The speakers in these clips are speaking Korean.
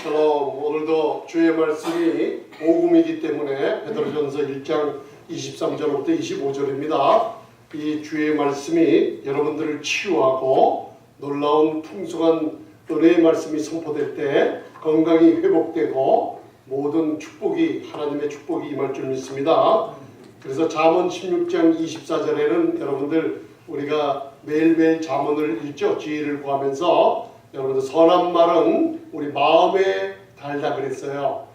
샬롬. 오늘도 주의 말씀이 복음이기 때문에 베드로전서 1장 23절부터 25절입니다. 이 주의 말씀이 여러분들을 치유하고 놀라운 풍성한 은혜의 말씀이 선포될 때 건강이 회복되고 모든 축복이 하나님의 축복이 임할 줄 믿습니다. 그래서 잠언 16장 24절에는 여러분들 우리가 매일매일 잠언을 읽죠. 지혜를 구하면서 여러분들 선한 말은 우리 마음에 달다 그랬어요.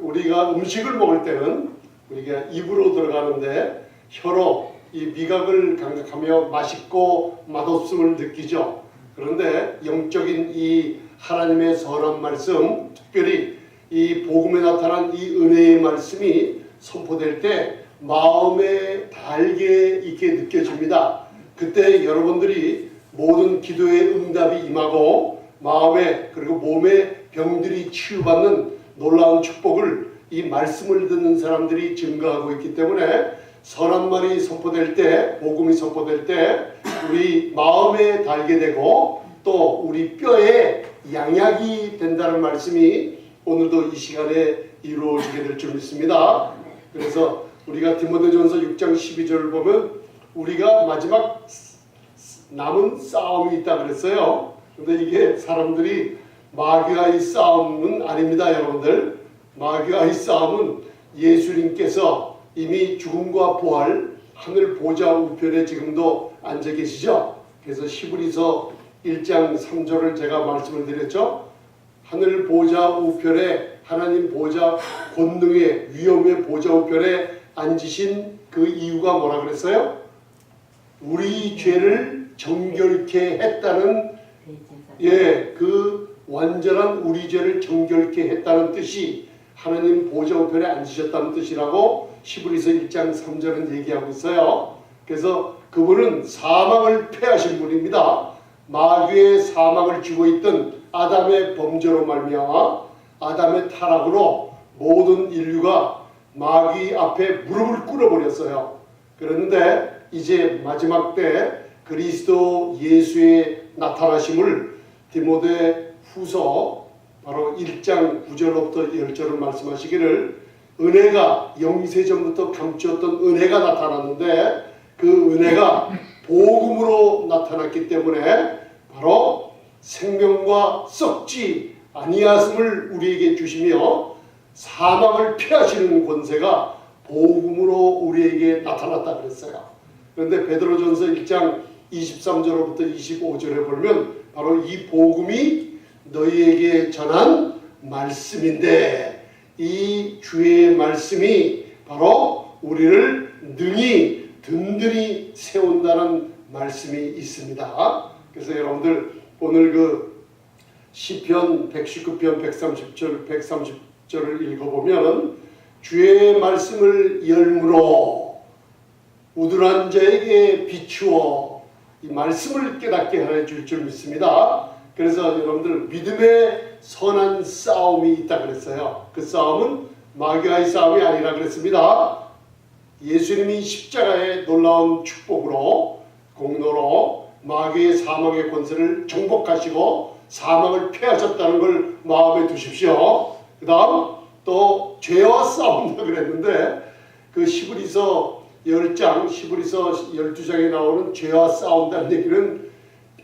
우리가 음식을 먹을 때는 우리가 입으로 들어가는데 혀로 이 미각을 감각하며 맛있고 맛없음을 느끼죠. 그런데 영적인 이 하나님의 선한 말씀, 특별히 이 복음에 나타난 이 은혜의 말씀이 선포될 때 마음에 달게 있게 느껴집니다. 그때 여러분들이 모든 기도의 응답이 임하고 마음에 그리고 몸의 병들이 치유받는 놀라운 축복을 이 말씀을 듣는 사람들이 증가하고 있기 때문에 선한 말이 선포될 때, 복음이 선포될 때 우리 마음에 달게 되고 또 우리 뼈에 양약이 된다는 말씀이 오늘도 이 시간에 이루어지게 될 줄 믿습니다. 그래서 우리가 디모데전서 6장 12절을 보면 우리가 마지막 남은 싸움이 있다 그랬어요. 근데 이게 사람들이 마귀와의 싸움은 아닙니다, 여러분들. 마귀와의 싸움은 예수님께서 이미 죽음과 부활, 하늘 보좌 우편에 지금도 앉아 계시죠. 그래서 히브리서 1장 3절을 제가 말씀을 드렸죠. 하늘 보좌 우편에 하나님 보좌 권능의 위엄의 보좌 우편에 앉으신 그 이유가 뭐라 그랬어요? 우리 죄를 정결케 했다는 그 완전한 우리 죄를 정결케 했다는 뜻이 하나님 보좌 우편에 앉으셨다는 뜻이라고 히브리서 1장 3절은 얘기하고 있어요. 그래서 그분은 사망을 패하신 분입니다. 마귀의 사망을 쥐고 있던 아담의 범죄로 말미암아 아담의 타락으로 모든 인류가 마귀 앞에 무릎을 꿇어버렸어요. 그런데 이제 마지막 때 그리스도 예수의 나타나심을 디모데 후서 바로 1장 9절부터 10절을 말씀하시기를 은혜가 영세전부터 감추었던 은혜가 나타났는데 그 은혜가 복음으로 나타났기 때문에 바로 생명과 썩지 아니하심을 우리에게 주시며 사망을 피하시는 권세가 복음으로 우리에게 나타났다 그랬어요. 그런데 베드로전서 1장 23절부터 25절에 보면 바로 이 복음이 너희에게 전한 말씀인데 이 주의 말씀이 바로 우리를 능히 든든히 세운다는 말씀이 있습니다. 그래서 여러분들 오늘 그 시편 119편 130절을 읽어보면 주의 말씀을 열무로 우둔한 자에게 비추어 이 말씀을 깨닫게 하여 줄 줄 믿습니다. 그래서 여러분들 믿음의 선한 싸움이 있다 그랬어요. 그 싸움은 마귀와의 싸움이 아니라 그랬습니다. 예수님이 십자가의 놀라운 축복으로 공로로 마귀의 사망의 권세를 정복하시고 사망을 패하셨다는 걸 마음에 두십시오. 그 다음 또 죄와 싸운다 그랬는데 그 히브리서 10장, 히브리서 12장에 나오는 죄와 싸운다는 얘기는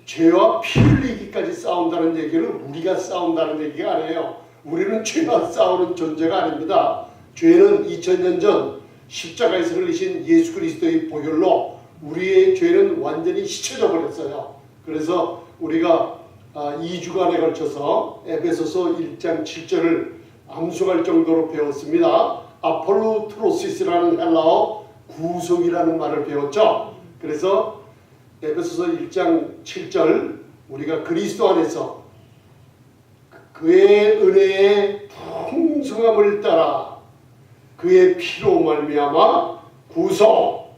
죄와 피 흘리기까지 싸운다는 얘기는 우리가 싸운다는 얘기가 아니에요. 우리는 죄와 싸우는 존재가 아닙니다. 죄는 2000년 전 십자가에서 흘리신 예수 그리스도의 보혈로 우리의 죄는 완전히 씻어져 버렸어요. 그래서 우리가 2주간에 걸쳐서 에베소서 1장 7절을 암송할 정도로 배웠습니다. 아폴로트로시스라는 헬라어 구속이라는 말을 배웠죠. 그래서 에베소서 1장 7절 우리가 그리스도 안에서 그의 은혜의 풍성함을 따라 그의 피로 말미암아 구속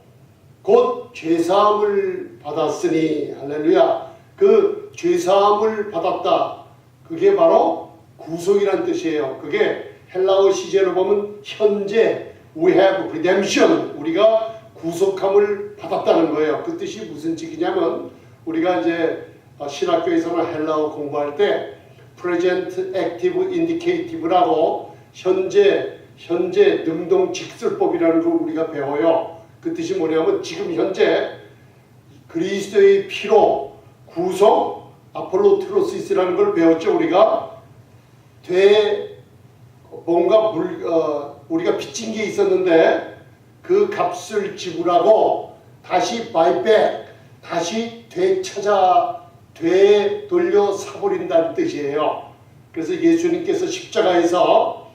곧 죄사함을 받았으니 할렐루야. 그 죄사함을 받았다. 그게 바로 구속이란 뜻이에요. 그게 헬라어 시제로 보면 현재 we have redemption 우리가 구속함을 받았다는 거예요. 그 뜻이 무슨 뜻이냐면 우리가 이제 신학교에서는 헬라어 공부할 때 present active indicative라고 현재 능동 직설법이라는 걸 우리가 배워요. 그 뜻이 뭐냐면 지금 현재 그리스도의 피로 구속 아폴로트로시스라는 걸 배웠죠. 우리가 뭔가 우리가 빚진 게 있었는데 그 값을 지불하고 다시 바이백 다시 되돌려 사버린다는 뜻이에요. 그래서 예수님께서 십자가에서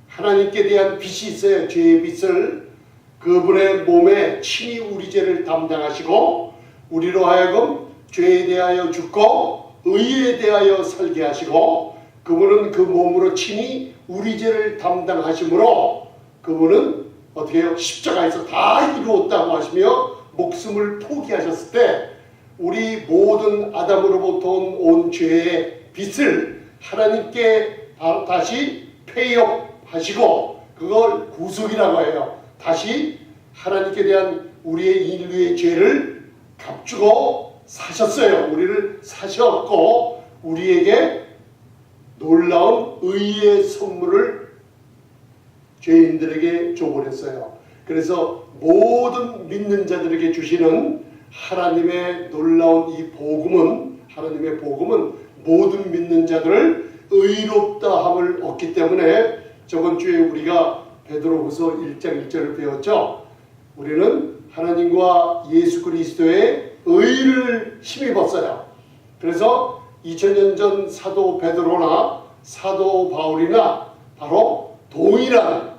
하나님께 대한 빚이 있어요. 죄의 빚을 그분의 몸에 친히 우리 죄를 담당하시고 우리로 하여금 죄에 대하여 죽고 의에 대하여 살게 하시고 그분은 그 몸으로 친히 우리 죄를 담당하시므로 그분은 어떻게 해요? 십자가에서 다 이루었다고 하시며 목숨을 포기하셨을 때 우리 모든 아담으로부터 온 죄의 빚을 하나님께 다시 페이업하시고 그걸 구속이라고 해요. 다시 하나님께 대한 우리의 인류의 죄를 값주고 사셨어요. 우리를 사셨고 우리에게 놀라운 의의 선물을 죄인들에게 줘버렸어요. 그래서 모든 믿는 자들에게 주시는 하나님의 놀라운 이 복음은 하나님의 복음은 모든 믿는 자들을 의롭다함을 얻기 때문에 저번 주에 우리가 베드로후서 1장 1절을 배웠죠. 우리는 하나님과 예수 그리스도의 의를 힘입었어요. 그래서 2000년 전 사도 베드로나 사도 바울이나 바로 동일한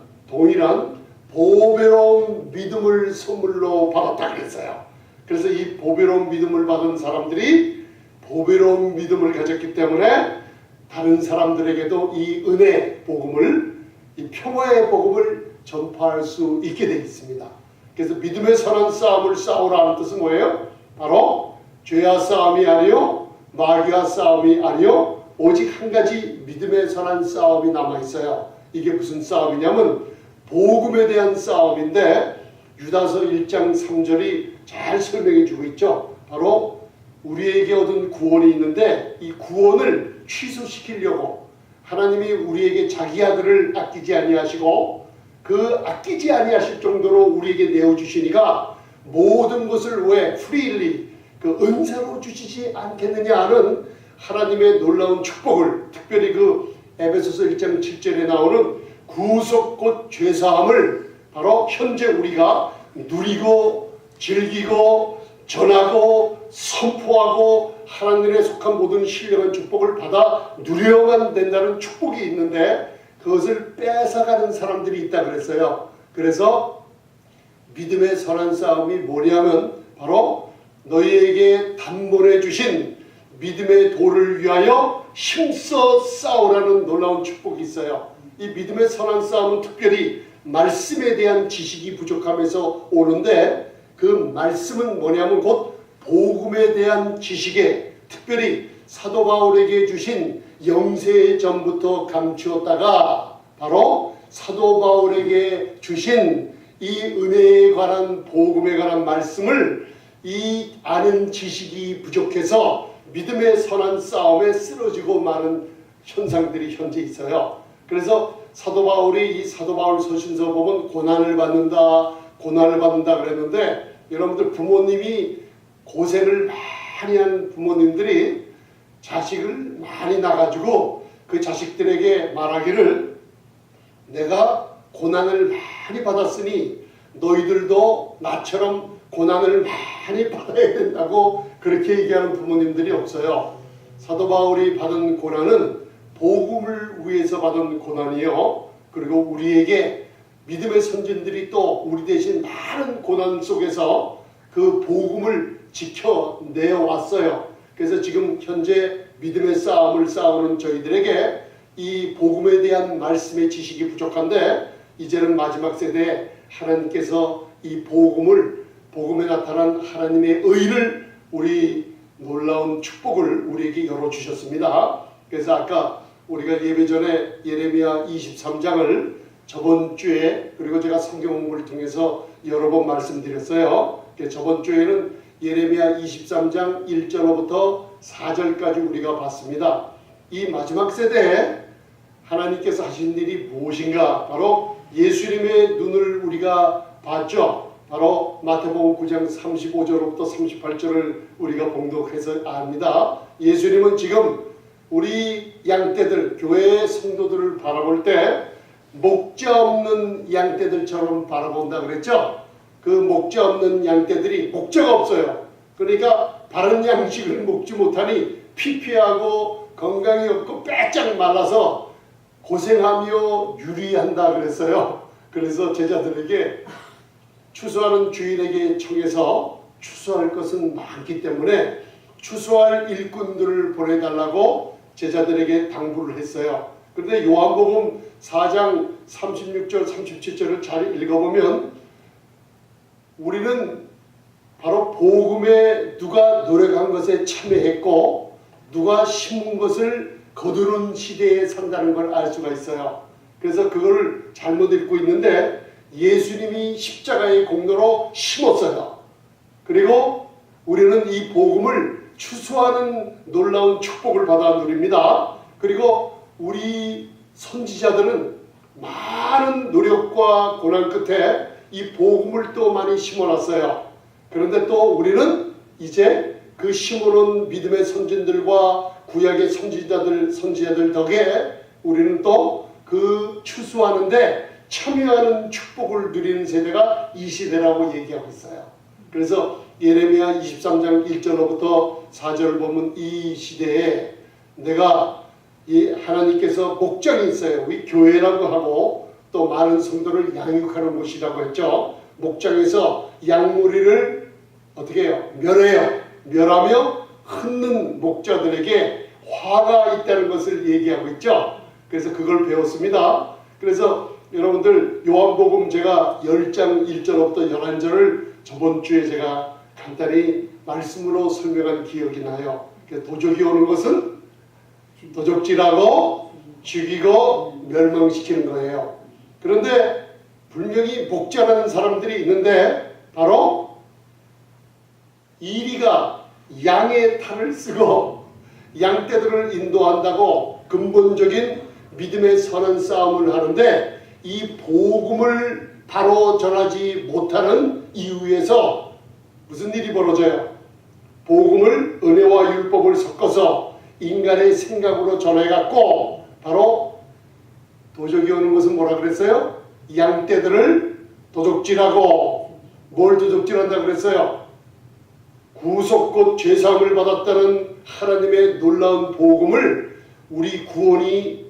보배로운 믿음을 선물로 받았다 그랬어요. 그래서 이 보배로운 믿음을 받은 사람들이 보배로운 믿음을 가졌기 때문에 다른 사람들에게도 이 은혜 복음을 이 평화의 복음을 전파할 수 있게 되어 있습니다. 그래서 믿음의 선한 싸움을 싸우라는 뜻은 뭐예요? 바로 죄와 싸움이 아니요 마귀와 싸움이 아니요 오직 한 가지 믿음의 선한 싸움이 남아 있어요. 이게 무슨 싸움이냐면 복음에 대한 싸움인데 유다서 1장 3절이 잘 설명해 주고 있죠. 바로 우리에게 얻은 구원이 있는데 이 구원을 취소시키려고 하나님이 우리에게 자기 아들을 아끼지 아니하시고 그 아끼지 아니하실 정도로 우리에게 내어주시니까 모든 것을 왜 freely 그 은사로 주시지 않겠느냐 하는 하나님의 놀라운 축복을 특별히 그 에베소서 1장 7절에 나오는 구속 곧 죄사함을 바로 현재 우리가 누리고 즐기고 전하고 선포하고 하나님에 속한 모든 신령한 축복을 받아 누려야만 된다는 축복이 있는데 그것을 뺏어가는 사람들이 있다 그랬어요. 그래서 믿음의 선한 싸움이 뭐냐면 바로 너희에게 단번에 주신 믿음의 도를 위하여 힘써 싸우라는 놀라운 축복이 있어요. 이 믿음의 선한 싸움은 특별히 말씀에 대한 지식이 부족함에서 오는데 그 말씀은 뭐냐면 곧 복음에 대한 지식에 특별히 사도 바울에게 주신 영세 전부터 감추었다가 바로 사도 바울에게 주신 이 은혜에 관한 복음에 관한 말씀을 이 아는 지식이 부족해서 믿음의 선한 싸움에 쓰러지고 마는 현상들이 현재 있어요. 그래서 사도 바울이 이 사도 바울 서신서 보면 고난을 받는다 그랬는데 여러분들 부모님이 고생을 많이 한 부모님들이 자식을 많이 낳아가지고 그 자식들에게 말하기를 내가 고난을 많이 받았으니 너희들도 나처럼 고난을 많이 받아야 된다고 그렇게 얘기하는 부모님들이 없어요. 사도 바울이 받은 고난은 복음을 위해서 받은 고난이요. 그리고 우리에게 믿음의 선진들이 또 우리 대신 많은 고난 속에서 그 복음을 지켜내어 왔어요. 그래서 지금 현재 믿음의 싸움을 싸우는 저희들에게 이 복음에 대한 말씀의 지식이 부족한데 이제는 마지막 세대에 하나님께서 이 복음에 나타난 하나님의 의를 우리 놀라운 축복을 우리에게 열어주셨습니다. 그래서 아까 우리가 예배 전에 예레미야 23장을 저번 주에 그리고 제가 성경 공부를 통해서 여러 번 말씀드렸어요. 저번 주에는 예레미야 23장 1절부터 4절까지 우리가 봤습니다. 이 마지막 세대에 하나님께서 하신 일이 무엇인가? 바로 예수님의 눈을 우리가 봤죠. 바로 마태복음 9장 35절부터 38절을 우리가 봉독해서 압니다. 예수님은 지금 우리 양떼들, 교회의 성도들을 바라볼 때 목자 없는 양떼들처럼 바라본다 그랬죠. 그 목자 없는 양떼들이 목자가 없어요. 그러니까 바른 양식을 먹지 못하니 피폐하고 건강이 없고 빼짝 말라서 고생하며 유리한다 그랬어요. 그래서 제자들에게 추수하는 주인에게 청해서 추수할 것은 많기 때문에 추수할 일꾼들을 보내달라고 제자들에게 당부를 했어요. 그런데 요한복음 4장 36절 37절을 잘 읽어보면 우리는 바로 복음에 누가 노력한 것에 참여했고 누가 심은 것을 거두는 시대에 산다는 걸 알 수가 있어요. 그래서 그걸 잘못 읽고 있는데 예수님이 십자가의 공로로 심었어요. 그리고 우리는 이 복음을 추수하는 놀라운 축복을 받아 누립니다. 그리고 우리 선지자들은 많은 노력과 고난 끝에 이 복음을 또 많이 심어놨어요. 그런데 또 우리는 이제 그 심어놓은 믿음의 선진들과 구약의 선지자들 덕에 우리는 또 그 추수하는데 참여하는 축복을 누리는 세대가 이 시대라고 얘기하고 있어요. 그래서 예레미야 23장 1절로부터 4절을 보면 이 시대에 내가 이 하나님께서 목장이 있어요. 우리 교회라고 하고 또 많은 성도를 양육하는 곳이라고 했죠. 목장에서 양무리를 어떻게 해요? 멸하며 흩는 목자들에게 화가 있다는 것을 얘기하고 있죠. 그래서 그걸 배웠습니다. 그래서 여러분들 요한복음 제가 10장 1절부터 11절을 저번 주에 제가 간단히 말씀으로 설명한 기억이 나요. 도적이 오는 것은 도적질하고 죽이고 멸망시키는 거예요. 그런데 분명히 목자라는 사람들이 있는데 바로 이리가 양의 탈을 쓰고 양떼들을 인도한다고 근본적인 믿음의 선한 싸움을 하는데 이 복음을 바로 전하지 못하는 이유에서 무슨 일이 벌어져요? 복음을 은혜와 율법을 섞어서 인간의 생각으로 전해갖고 바로 도적이 오는 것은 뭐라 그랬어요? 양떼들을 도적질하고 뭘 도적질한다 그랬어요? 구속 곧 죄사함을 받았다는 하나님의 놀라운 복음을 우리 구원이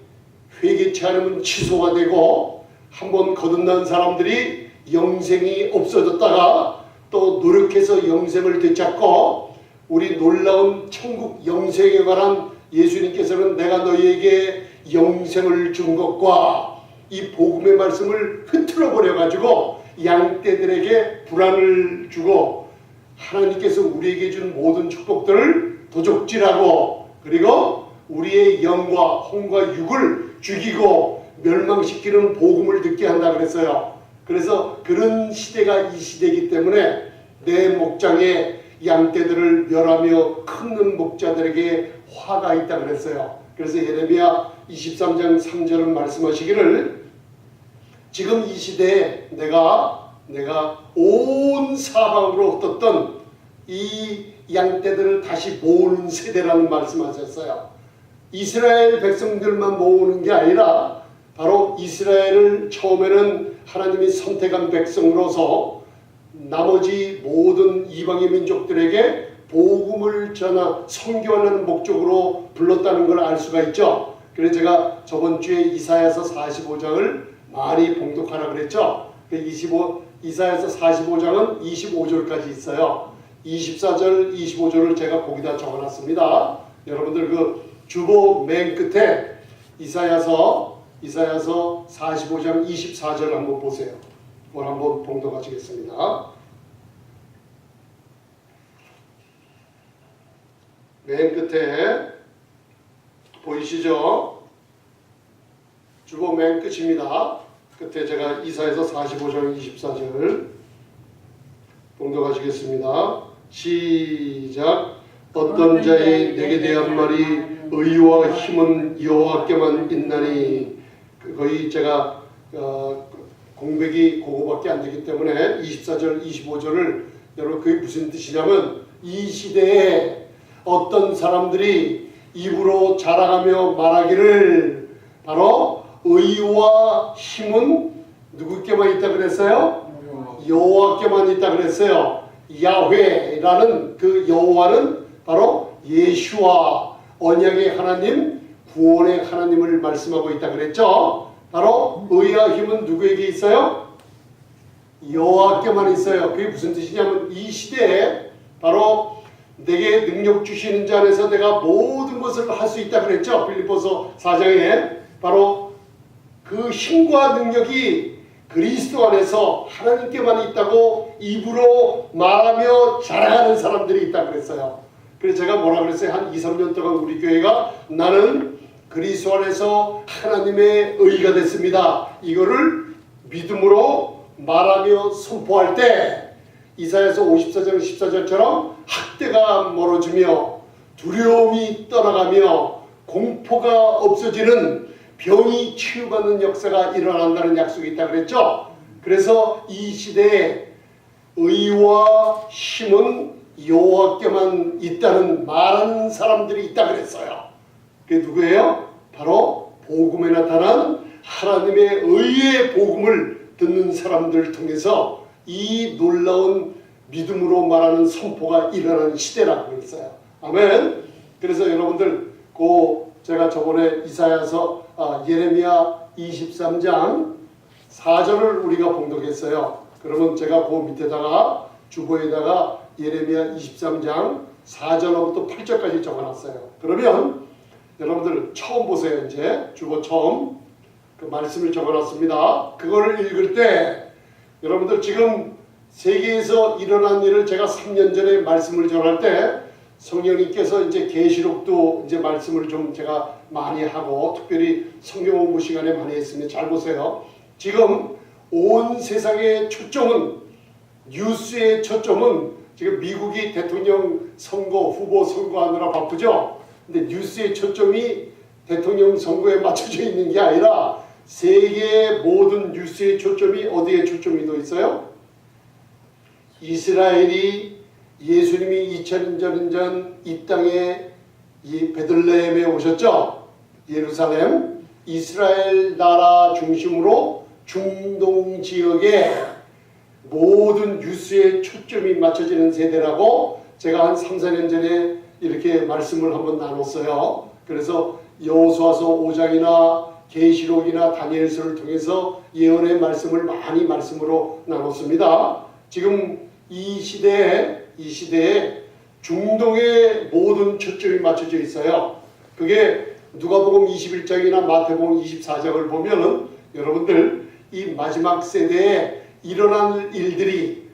회개치 않으면 취소가 되고 한번 거듭난 사람들이 영생이 없어졌다가 또 노력해서 영생을 되찾고 우리 놀라운 천국 영생에 관한 예수님께서는 내가 너희에게 영생을 준 것과 이 복음의 말씀을 흐트러 버려 가지고 양떼들에게 불안을 주고 하나님께서 우리에게 준 모든 축복들을 도적질하고 그리고 우리의 영과 혼과 육을 죽이고 멸망시키는 복음을 듣게 한다 그랬어요. 그래서 그런 시대가 이 시대이기 때문에 내 목장에 양떼들을 멸하며 큰 목자들에게 화가 있다 그랬어요. 그래서 예레미야 23장 3절은 말씀하시기를 지금 이 시대에 내가 온 사방으로 흩었던 이 양떼들을 다시 모으는 세대라는 말씀하셨어요. 이스라엘 백성들만 모으는 게 아니라 바로 이스라엘을 처음에는 하나님이 선택한 백성으로서 나머지 모든 이방의 민족들에게 복음을 전하 선교하는 목적으로 불렀다는 걸 알 수가 있죠. 그래서 제가 저번 주에 이사야서 45장을 많이 봉독하라 그랬죠. 이사야서 45장은 25절까지 있어요. 24절, 25절을 제가 거기다 적어놨습니다. 여러분들 그 주보 맨 끝에 이사야서 45장 24절 한번 보세요. 그걸 한번 봉독하시겠습니다. 맨 끝에 보이시죠? 주보 맨 끝입니다. 끝에 제가 이사야서 45장 24절 봉독하시겠습니다. 시작. 어떤 자의 내게 대한 말이 의와 힘은 여호와께만 있나니. 거의 제가 공백이 그거밖에 안 되기 때문에 24절 25절을 여러분 그게 무슨 뜻이냐면 이 시대에 어떤 사람들이 입으로 자랑하며 말하기를 바로 의와 힘은 누구께만 있다 그랬어요? 여호와께만 있다 그랬어요. 야훼라는 그 여호와는 바로 예수와 언약의 하나님, 구원의 하나님을 말씀하고 있다 그랬죠. 바로 의와 힘은 누구에게 있어요? 여호와께만 있어요. 그게 무슨 뜻이냐면 이 시대에 바로 내게 능력 주시는 자 안에서 내가 모든 것을 할 수 있다 그랬죠. 빌립보서 4장에 바로 그 힘과 능력이 그리스도 안에서 하나님께만 있다고 입으로 말하며 자랑하는 사람들이 있다 그랬어요. 그래서 제가 뭐라 그랬어요? 한 2, 3년 동안 우리 교회가 나는 그리스도 안에서 하나님의 의가 됐습니다. 이거를 믿음으로 말하며 선포할 때 이사야서 54장 14절처럼 학대가 멀어지며 두려움이 떠나가며 공포가 없어지는 병이 치유받는 역사가 일어난다는 약속이 있다 그랬죠. 그래서 이 시대에 의와 힘은 여호와께만 있다는 많은 사람들이 있다 그랬어요. 그게 누구예요? 바로 복음에 나타난 하나님의 의의 복음을 듣는 사람들을 통해서 이 놀라운 믿음으로 말하는 선포가 일어나는 시대라고 했어요. 아멘. 그래서 여러분들 제가 저번에 예레미야 23장 4절을 우리가 봉독했어요. 그러면 제가 그 밑에다가 주보에다가 예레미야 23장 4절부터 8절까지 적어놨어요. 그러면 여러분들 처음 보세요. 이제 주보 처음 그 말씀을 적어놨습니다. 그거를 읽을 때 여러분들 지금 세계에서 일어난 일을 제가 3년 전에 말씀을 전할 때 성령님께서 이제 계시록도 이제 말씀을 좀 제가 많이 하고 특별히 성경 공부 시간에 많이 했으면 잘 보세요. 지금 온 세상의 초점은 뉴스의 초점은 지금 미국이 대통령 선거 후보 선거하느라 바쁘죠. 근데 뉴스의 초점이 대통령 선거에 맞춰져 있는 게 아니라 세계의 모든 뉴스의 초점이 어디에 초점이 돼 있어요? 이스라엘이 예수님이 2000년 전 이 땅에 이 베들레헴에 오셨죠. 예루살렘 이스라엘 나라 중심으로 중동 지역에 모든 뉴스의 초점이 맞춰지는 세대라고 제가 한 3, 4년 전에 이렇게 말씀을 한번 나눴어요. 그래서 여호수아서 5장이나 계시록이나 다니엘서를 통해서 예언의 말씀을 많이 말씀으로 나눴습니다. 지금 이 시대에 중동의 모든 초점이 맞춰져 있어요. 그게 누가복음 21장이나 마태복음 24장을 보면은 여러분들 이 마지막 세대에 일어날 일들이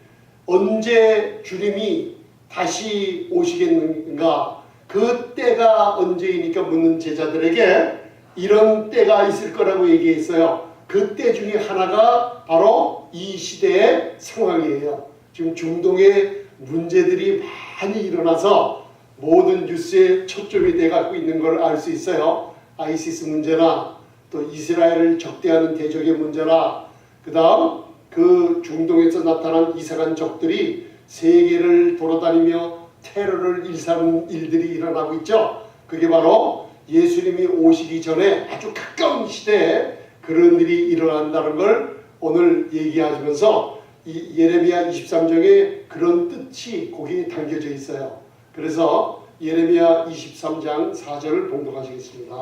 언제 주님이 다시 오시겠는가, 그 때가 언제이니까 묻는 제자들에게 이런 때가 있을 거라고 얘기했어요. 그 때 중에 하나가 바로 이 시대의 상황이에요. 지금 중동에 문제들이 많이 일어나서 모든 뉴스에 초점이 돼 갖고 있는 걸 알 수 있어요. 아이시스 문제나 또 이스라엘을 적대하는 대적의 문제나 그 다음 그 중동에서 나타난 이상한 적들이 세계를 돌아다니며 테러를 일삼는 일들이 일어나고 있죠. 그게 바로 예수님이 오시기 전에 아주 가까운 시대에 그런 일이 일어난다는 걸 오늘 얘기하면서 이 예레미야 23장에 그런 뜻이 거기에 담겨져 있어요. 그래서 예레미야 23장 4절을 봉독하시겠습니다.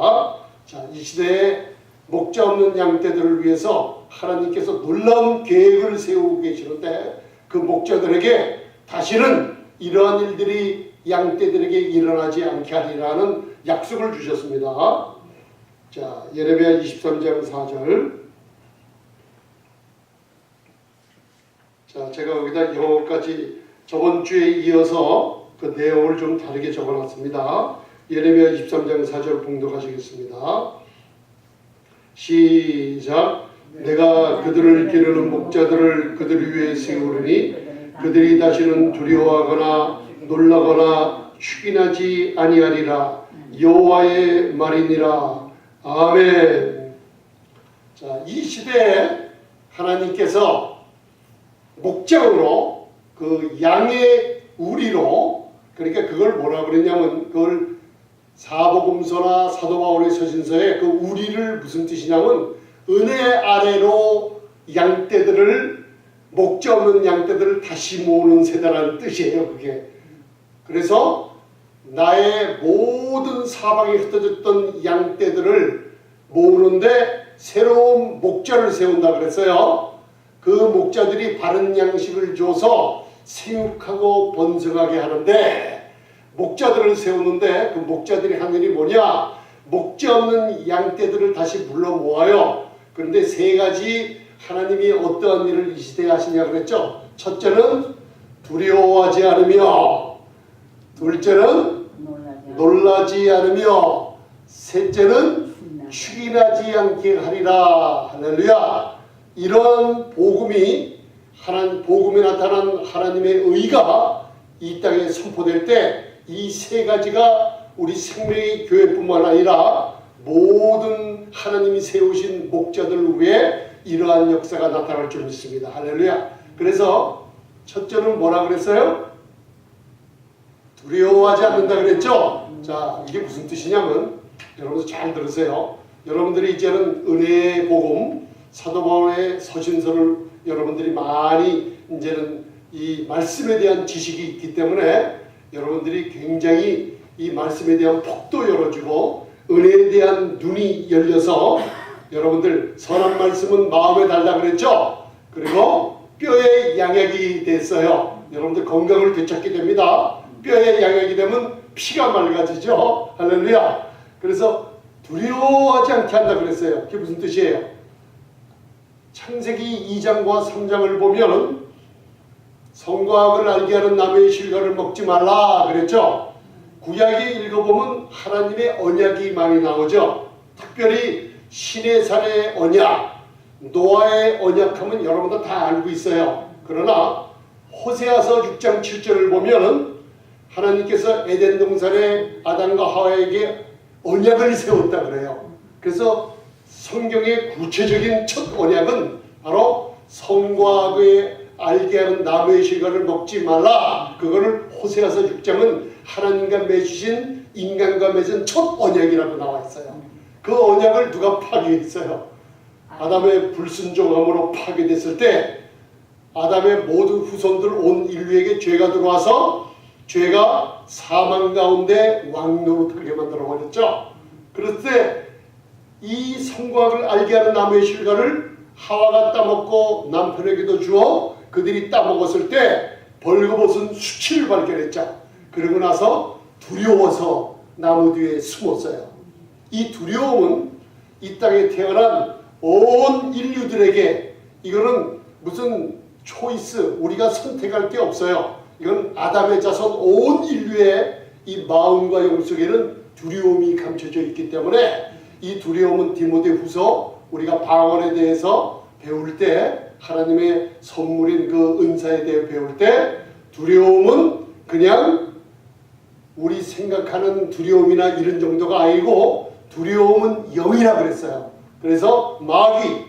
자, 이 시대에 목자 없는 양떼들을 위해서 하나님께서 놀라운 계획을 세우고 계시는데 그 목자들에게 다시는 이러한 일들이 양떼들에게 일어나지 않게 하리라는 약속을 주셨습니다. 자, 예레미야 23장 4절. 자, 제가 여기다 영어까지 저번 주에 이어서 그 내용을 좀 다르게 적어놨습니다. 예레미야 23장 4절 봉독하시겠습니다. 시작. 내가 그들을 기르는 목자들을 그들 위에 세우리니 그들이 다시는 두려워하거나 놀라거나 축인하지 아니하리라. 여호와의 말이니라. 아멘. 자, 이 시대에 하나님께서 목장으로 그 양의 우리로, 그러니까 그걸 뭐라 그랬냐면 그걸 사복음서나 사도 바울의 서신서에 그 우리를 무슨 뜻이냐면 은혜 아래로 양떼들을, 목자 없는 양떼들을 다시 모으는 세대라는 뜻이에요. 그게. 그래서 나의 모든 사방에 흩어졌던 양떼들을 모으는데 새로운 목자를 세운다 그랬어요. 그 목자들이 바른 양식을 줘서 생육하고 번성하게 하는데, 목자들을 세우는데 그 목자들이 하는 일이 뭐냐? 목자 없는 양떼들을 다시 불러 모아요. 그런데 세 가지 하나님이 어떠한 일을 이 시대에 하시냐 그랬죠? 첫째는 두려워하지 않으며, 둘째는 놀라지 않으며, 셋째는 축인하지 않게 하리라. 할렐루야. 이런 복음이 복음에 나타난 하나님의 의가 이 땅에 선포될 때 이 세 가지가 우리 생명의 교회뿐만 아니라 모든 하나님이 세우신 목자들 위에 이러한 역사가 나타날 줄 믿습니다. 할렐루야. 그래서 첫째는 뭐라 그랬어요? 두려워하지 않는다 그랬죠? 자, 이게 무슨 뜻이냐면 여러분들 잘 들으세요. 여러분들이 이제는 은혜의 복음, 사도 바울의 서신서를 여러분들이 많이 이제는 이 말씀에 대한 지식이 있기 때문에 여러분들이 굉장히 이 말씀에 대한 폭도 열어주고 은혜에 대한 눈이 열려서 여러분들 선한 말씀은 마음에 달라 그랬죠? 그리고 뼈의 양약이 됐어요. 여러분들 건강을 되찾게 됩니다. 뼈의 양약이 되면 피가 맑아지죠. 할렐루야. 그래서 두려워하지 않게 한다 그랬어요. 그게 무슨 뜻이에요? 창세기 2장과 3장을 보면 성과학을 알게 하는 나무의 실과를 먹지 말라 그랬죠. 구약에 읽어보면 하나님의 언약이 많이 나오죠. 특별히 시내산의 언약, 노아의 언약하면 여러분들 다 알고 있어요. 그러나 호세아서 6장 7절을 보면 하나님께서 에덴 동산에 아담과 하와에게 언약을 세웠다 그래요. 그래서 성경의 구체적인 첫 언약은 바로 성과학의 알게 하는 나무의 실과를 먹지 말라. 그거를 호세아서 6장은 하나님과 맺으신 인간과 맺은 첫 언약이라고 나와 있어요. 그 언약을 누가 파괴했어요? 아담의 불순종함으로 파괴됐을 때 아담의 모든 후손들 온 인류에게 죄가 들어와서 죄가 사망 가운데 왕노릇하게 만들어 버렸죠. 그럴 때 이 성과학을 알게 하는 나무의 실과를 하와가 따먹고 남편에게도 주어 그들이 따먹었을 때 벌거벗은 수치를 발견했죠. 그러고 나서 두려워서 나무 뒤에 숨었어요. 이 두려움은 이 땅에 태어난 온 인류들에게, 이거는 무슨 초이스, 우리가 선택할 게 없어요. 이건 아담의 자손 온 인류의 이 마음과 영 속에는 두려움이 감춰져 있기 때문에 이 두려움은 디모데후서 우리가 방언에 대해서 배울 때, 하나님의 선물인 그 은사에 대해 배울 때 두려움은 그냥 우리 생각하는 두려움이나 이런 정도가 아니고 두려움은 영이라 그랬어요. 그래서 마귀,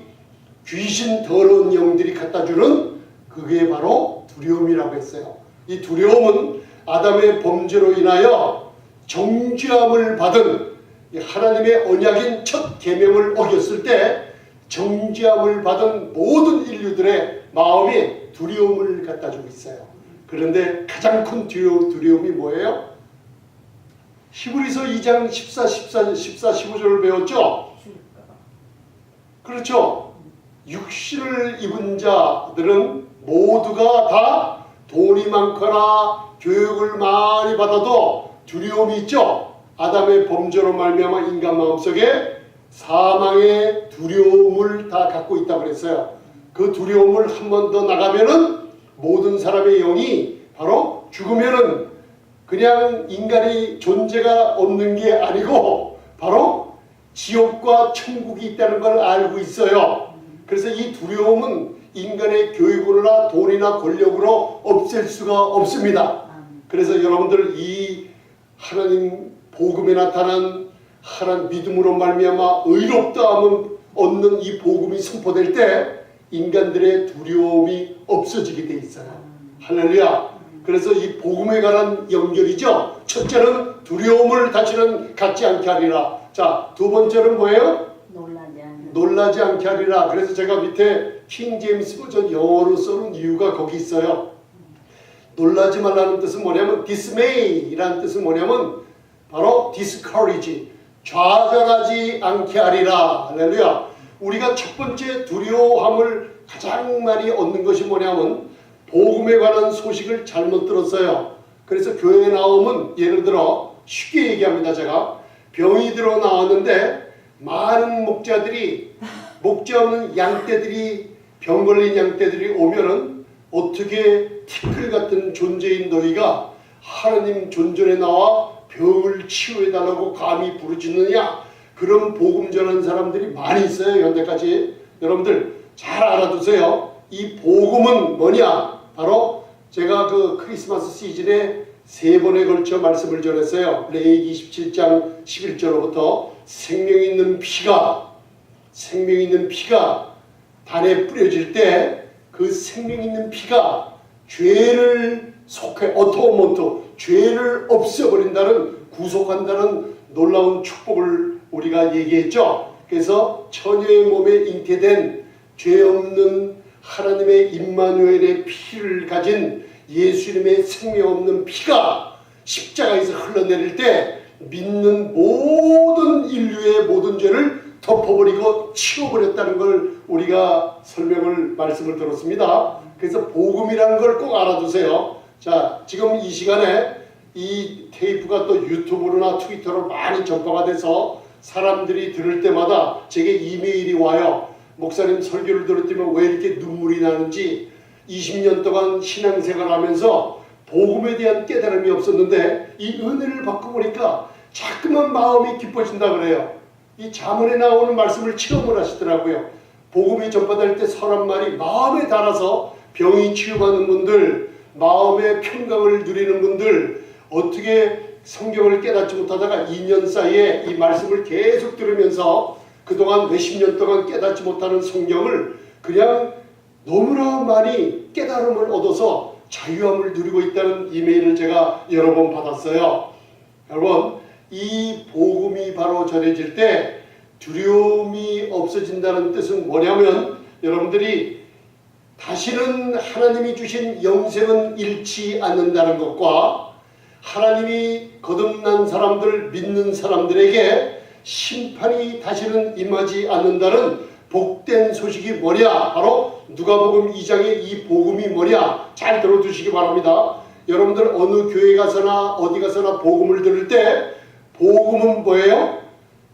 귀신, 더러운 영들이 갖다주는 그게 바로 두려움이라고 했어요. 이 두려움은 아담의 범죄로 인하여 정죄함을 받은 하나님의 언약인 첫 계명을 어겼을 때 정죄함을 받은 모든 인류들의 마음이 두려움을 갖다주고 있어요. 그런데 가장 큰 두려움이 뭐예요? 히브리서 2장 14, 15절을 배웠죠? 그렇죠? 육신을 입은 자들은 모두가 다 돈이 많거나 교육을 많이 받아도 두려움이 있죠? 아담의 범죄로 말미암아 인간 마음속에 사망의 두려움을 다 갖고 있다고 그랬어요. 그 두려움을 한 번 더 나가면은 모든 사람의 영이 바로 죽으면은 그냥 인간의 존재가 없는 게 아니고 바로 지옥과 천국이 있다는 걸 알고 있어요. 그래서 이 두려움은 인간의 교육으로나 돈이나 권력으로 없앨 수가 없습니다. 그래서 여러분들 이 하나님 복음에 나타난 하나님 믿음으로 말미암아 의롭다함을 얻는 이 복음이 선포될 때 인간들의 두려움이 없어지게 돼 있어요. 할렐루야. 그래서 이 복음에 관한 연결이죠. 첫째는 두려움을 다시는 갖지 않게 하리라. 자, 두 번째는 뭐예요? 놀라지 않게 하리라. 그래서 제가 밑에 킹 제임스 버전 영어로 써놓은 이유가 거기 있어요. 놀라지 말라는 뜻은 뭐냐면 dismay라는 뜻은 뭐냐면 바로 discourage, 좌절하지 않게 하리라. 할렐루야. 우리가 첫 번째 두려움을 가장 많이 얻는 것이 뭐냐면 복음에 관한 소식을 잘못 들었어요. 그래서 교회에 나오면 예를 들어 쉽게 얘기합니다. 제가 병이 들어 나왔는데 많은 목자들이 목자 없는 양떼들이 병 걸린 양떼들이 오면은 어떻게 티끌 같은 존재인 너희가 하나님 존전에 나와 병을 치유해달라고 감히 부르짖느냐. 그런 복음 전하는 사람들이 많이 있어요. 현대까지. 여러분들 잘 알아두세요. 이 복음은 뭐냐. 바로 제가 그 크리스마스 시즌에 3번에 걸쳐 말씀을 전했어요. 레위기 27장 11절로부터 생명 있는 피가 단에 뿌려질 때 그 생명 있는 피가 죄를 어토먼트, 죄를 없애버린다는, 구속한다는 놀라운 축복을 우리가 얘기했죠. 그래서 처녀의 몸에 잉태된 죄 없는 하나님의 임마누엘의 피를 가진 예수님의 생명 없는 피가 십자가에서 흘러내릴 때 믿는 모든 인류의 모든 죄를 덮어버리고 치워버렸다는 걸 우리가 말씀을 들었습니다. 그래서 복음이라는 걸 꼭 알아두세요. 자, 지금 이 시간에 이 테이프가 또 유튜브로나 트위터로 많이 전파가 돼서 사람들이 들을 때마다 제게 이메일이 와요. 목사님 설교를 들었더니 왜 이렇게 눈물이 나는지, 20년 동안 신앙생활하면서 복음에 대한 깨달음이 없었는데 이 은혜를 받고 보니까 자꾸만 마음이 기뻐진다 그래요. 이 잠언에 나오는 말씀을 체험을 하시더라고요. 복음이 전파될 때 선한 말이 마음에 닿아서 병이 치유받는 분들, 마음의 평강을 누리는 분들, 어떻게 성경을 깨닫지 못하다가 2년 사이에 이 말씀을 계속 들으면서 그동안 몇십 년 동안 깨닫지 못하는 성경을 그냥 너무나 많이 깨달음을 얻어서 자유함을 누리고 있다는 이메일을 제가 여러 번 받았어요. 여러분, 이 복음이 바로 전해질 때 두려움이 없어진다는 뜻은 뭐냐면, 여러분들이 다시는 하나님이 주신 영생은 잃지 않는다는 것과 하나님이 거듭난 사람들, 믿는 사람들에게 심판이 다시는 임하지 않는다는 복된 소식이 뭐냐? 바로 누가복음 2장의 이 복음이 뭐냐? 잘 들어두시기 바랍니다. 여러분들 어느 교회 가서나 어디 가서나 복음을 들을 때 복음은 뭐예요?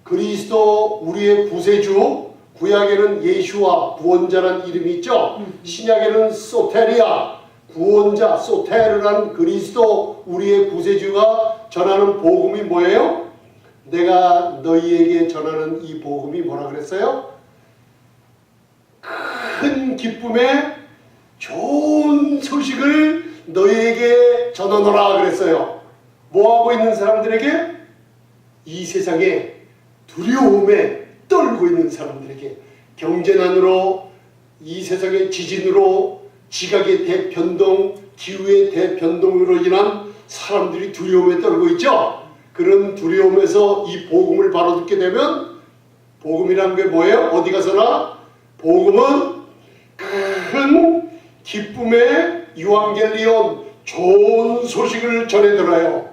그리스도 우리의 구세주, 구약에는 예수와 구원자라는 이름이 있죠. 신약에는 소테리아, 구원자, 소테르라는 그리스도 우리의 구세주가 전하는 복음이 뭐예요? 내가 너희에게 전하는 이 복음이 뭐라 그랬어요? 큰 기쁨의 좋은 소식을 너희에게 전하노라 그랬어요. 뭐하고 있는 사람들에게? 이 세상에 두려움에 떨고 있는 사람들에게, 경제난으로, 이 세상의 지진으로, 지각의 대변동, 기후의 대변동으로 인한 사람들이 두려움에 떨고 있죠. 그런 두려움에서 이 복음을 바로 듣게 되면, 복음이라는 게 뭐예요? 어디 가서나 복음은 큰 기쁨의 유앙겔리온, 좋은 소식을 전해들어요.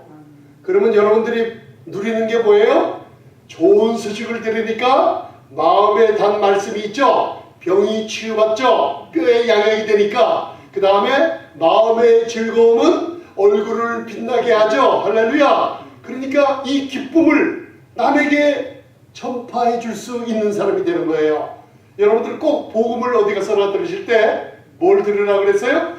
그러면 여러분들이 누리는 게 뭐예요? 좋은 소식을 들으니까 마음에 단 말씀이 있죠. 병이 치유받죠. 뼈에 양약이 되니까 그 다음에 마음의 즐거움은 얼굴을 빛나게 하죠. 할렐루야. 그러니까 이 기쁨을 남에게 전파해 줄 수 있는 사람이 되는 거예요. 여러분들 꼭 복음을 어디 가서나 들으실 때 뭘 들으라고 그랬어요?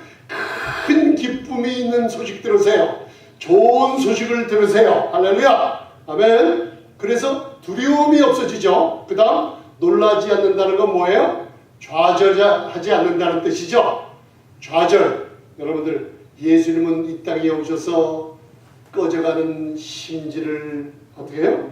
큰 기쁨이 있는 소식 들으세요. 좋은 소식을 들으세요. 할렐루야. 아멘. 그래서 두려움이 없어지죠. 그 다음 놀라지 않는다는 건 뭐예요? 좌절하지 않는다는 뜻이죠. 좌절. 여러분들, 예수님은 이 땅에 오셔서 꺼져가는 심지를 어떻게 해요?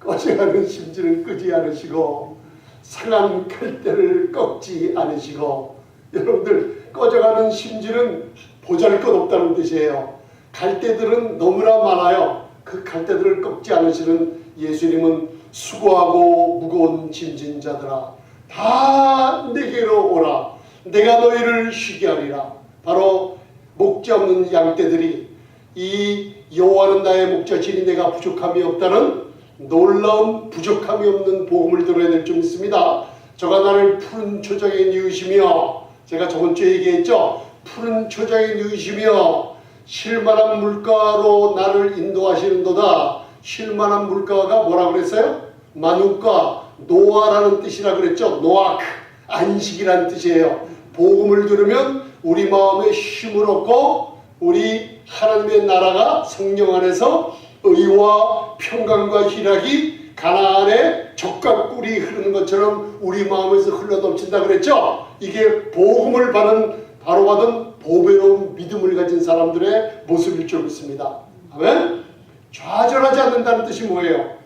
꺼져가는 심지를 끄지 않으시고 상한 칼대를 꺾지 않으시고. 여러분들, 꺼져가는 심지는 보잘것없다는 뜻이에요. 갈대들은 너무나 많아요. 그 갈대들을 꺾지 않으시는 예수님은 수고하고 무거운 짐진 자들아 다 내게로 오라 내가 너희를 쉬게 하리라. 바로 목자 없는 양떼들이 이 여호와는 나의 목자시니 내가 부족함이 없다는 놀라운 부족함이 없는 복음을 들어야 될 줄 믿습니다. 저가 나를 푸른 초장에 누이시며, 제가 저번 주에 얘기했죠. 푸른 초장에 누이시며 쉴만한 물가로 나를 인도하시는도다. 쉴만한 물가가 뭐라 그랬어요? 마누카, 노아라는 뜻이라 그랬죠. 노악, 안식이라는 뜻이에요. 복음을 들으면 우리 마음에 쉼을 얻고 우리 하나님의 나라가 성령 안에서 의와 평강과 희락이 가나안에 젖과 꿀이 흐르는 것처럼 우리 마음에서 흘러넘친다 그랬죠. 이게 복음을 바로 받은 보배로운 믿음을 가진 사람들의 모습일 줄 믿습니다. 아멘. 좌절하지 않는다는 뜻이 뭐예요?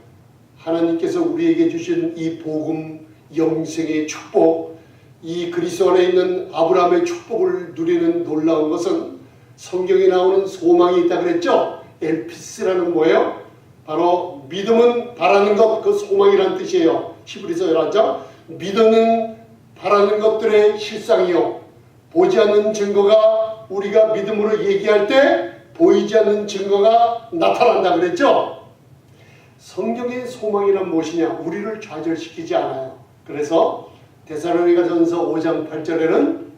하나님께서 우리에게 주신 이 복음, 영생의 축복, 이 그리스도 안에 있는 아브라함의 축복을 누리는 놀라운 것은 성경에 나오는 소망이 있다 그랬죠. 엘피스라는 뭐예요? 바로 믿음은 바라는 것, 그 소망이라는 뜻이에요. 히브리서 11장. 믿음은 바라는 것들의 실상이요 보지 않는 증거가, 우리가 믿음으로 얘기할 때 보이지 않는 증거가 나타난다 그랬죠. 성경의 소망이란 무엇이냐? 우리를 좌절시키지 않아요. 그래서 데살로니가전서 5장 8절에는,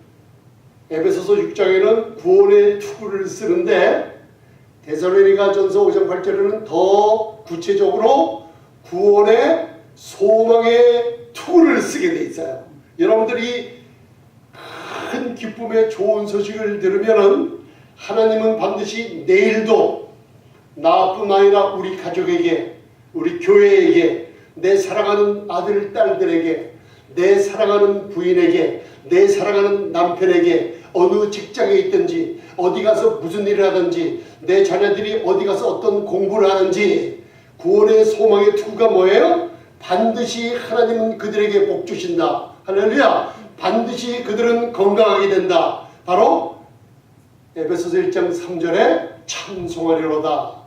에베소서 6장에는 구원의 투구를 쓰는데 데살로니가전서 5장 8절에는 더 구체적으로 구원의 소망의 투구를 쓰게 돼 있어요. 여러분들이 큰 기쁨의 좋은 소식을 들으면은 하나님은 반드시 내일도 나뿐 아니라 우리 가족에게, 우리 교회에게, 내 사랑하는 아들, 딸들에게, 내 사랑하는 부인에게, 내 사랑하는 남편에게, 어느 직장에 있든지, 어디 가서 무슨 일을 하든지, 내 자녀들이 어디 가서 어떤 공부를 하는지, 구원의 소망의 투구가 뭐예요? 반드시 하나님은 그들에게 복 주신다. 할렐루야. 반드시 그들은 건강하게 된다. 바로 에베소서 1장 3절에 찬송하리로다.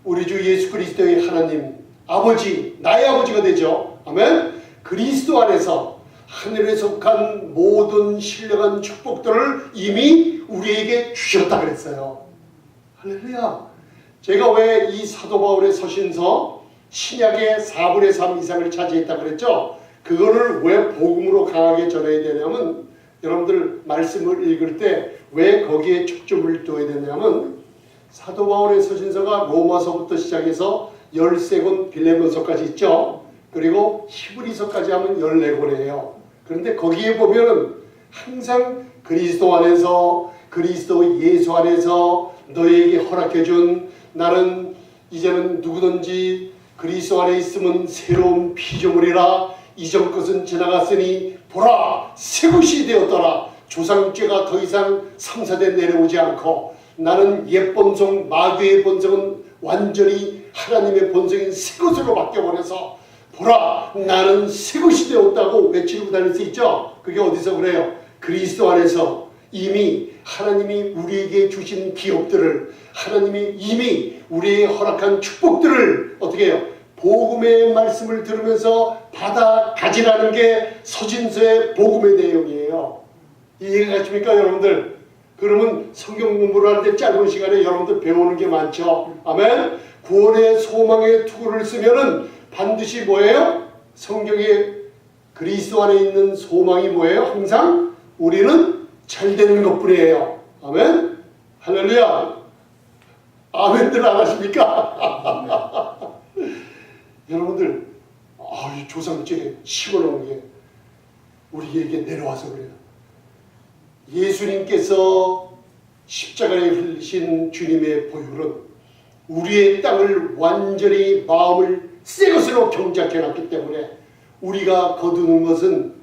우리 주 예수 그리스도의 하나님 아버지, 나의 아버지가 되죠. 아멘. 그리스도 안에서 하늘에 속한 모든 신령한 축복들을 이미 우리에게 주셨다 그랬어요. 할렐루야. 제가 왜 이 사도 바울의 서신서 신약의 4분의 3 이상을 차지했다 그랬죠. 그거를 왜 복음으로 강하게 전해야 되냐면, 여러분들 말씀을 읽을 때 왜 거기에 초점을 둬야 되냐면, 사도 바울의 서신서가 로마서부터 시작해서 13권 빌레몬서까지 있죠. 그리고 히브리서까지 하면 14권이에요. 그런데 거기에 보면 항상 그리스도 안에서, 그리스도 예수 안에서 너희에게 허락해준, 나는 이제는 누구든지 그리스도 안에 있으면 새로운 피조물이라, 이전 것은 지나갔으니 보라 새 것이 되었더라. 조상죄가 더 이상 3세대 내려오지 않고, 나는 옛 본성, 마귀의 본성은 완전히 하나님의 본성인 새 것으로 바뀌어버려서 보라 나는 새 것이 되었다고 외치고 다닐 수 있죠. 그게 어디서 그래요? 그리스도 안에서 이미 하나님이 우리에게 주신 기업들을, 하나님이 이미 우리에게 허락한 축복들을 어떻게 해요? 복음의 말씀을 들으면서 받아 가지라는 게 서신서의 복음의 내용이에요. 이해가 가십니까 여러분들? 그러면 성경 공부를 할 때 짧은 시간에 여러분들 배우는 게 많죠. 아멘. 구원의 소망의 투구를 쓰면은 반드시 뭐예요? 성경에 그리스도 안에 있는 소망이 뭐예요? 항상 우리는 잘 되는 것뿐이에요. 아멘. 할렐루야. 아멘들 안 하십니까? 여러분들, 이 조상죄 씹어놓은 게 우리에게 내려와서 그래요. 예수님께서 십자가에 흘리신 주님의 보혈은 우리의 땅을 완전히 마음을 새 것으로 경작해놨기 때문에 우리가 거두는 것은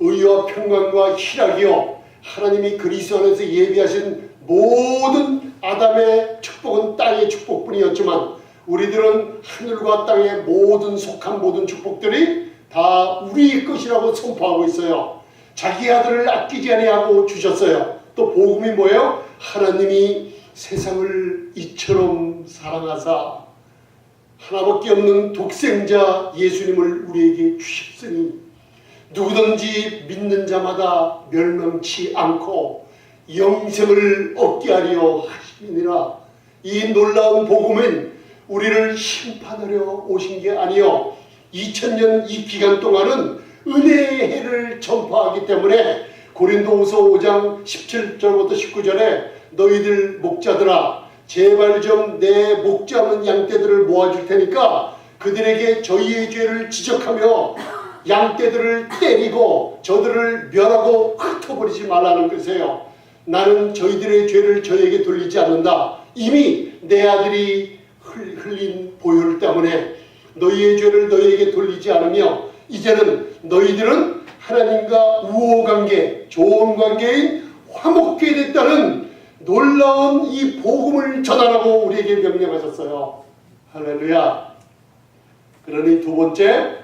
의와 평강과 희락이요 하나님이 그리스도 안에서 예비하신 모든 아담의 축복은 땅의 축복뿐이었지만 우리들은 하늘과 땅의 모든 속한 모든 축복들이 다 우리의 것이라고 선포하고 있어요. 자기 아들을 아끼지 아니하고 주셨어요. 또 복음이 뭐예요? 하나님이 세상을 이처럼 사랑하사 하나밖에 없는 독생자 예수님을 우리에게 주셨으니 누구든지 믿는 자마다 멸망치 않고 영생을 얻게 하려 하심이니라. 이 놀라운 복음은 우리를 심판하려 오신 게 아니요 2000년 이 기간 동안은 은혜의 해를 전파하기 때문에 고린도후서 5장 17절부터 19절에 너희들 목자들아 제발 좀 내 목자는 양떼들을 모아줄 테니까 그들에게 저희의 죄를 지적하며 양떼들을 때리고 저들을 멸하고 흩어버리지 말라는 것이에요. 나는 저희들의 죄를 저에게 돌리지 않는다. 이미 내 아들이 흘린 보혈 때문에 너희의 죄를 너희에게 돌리지 않으며 이제는 너희들은 하나님과 우호관계, 좋은 관계인 화목케 됐다는 놀라운 이 복음을 전하라고 우리에게 명령하셨어요. 할렐루야. 그러니 두 번째,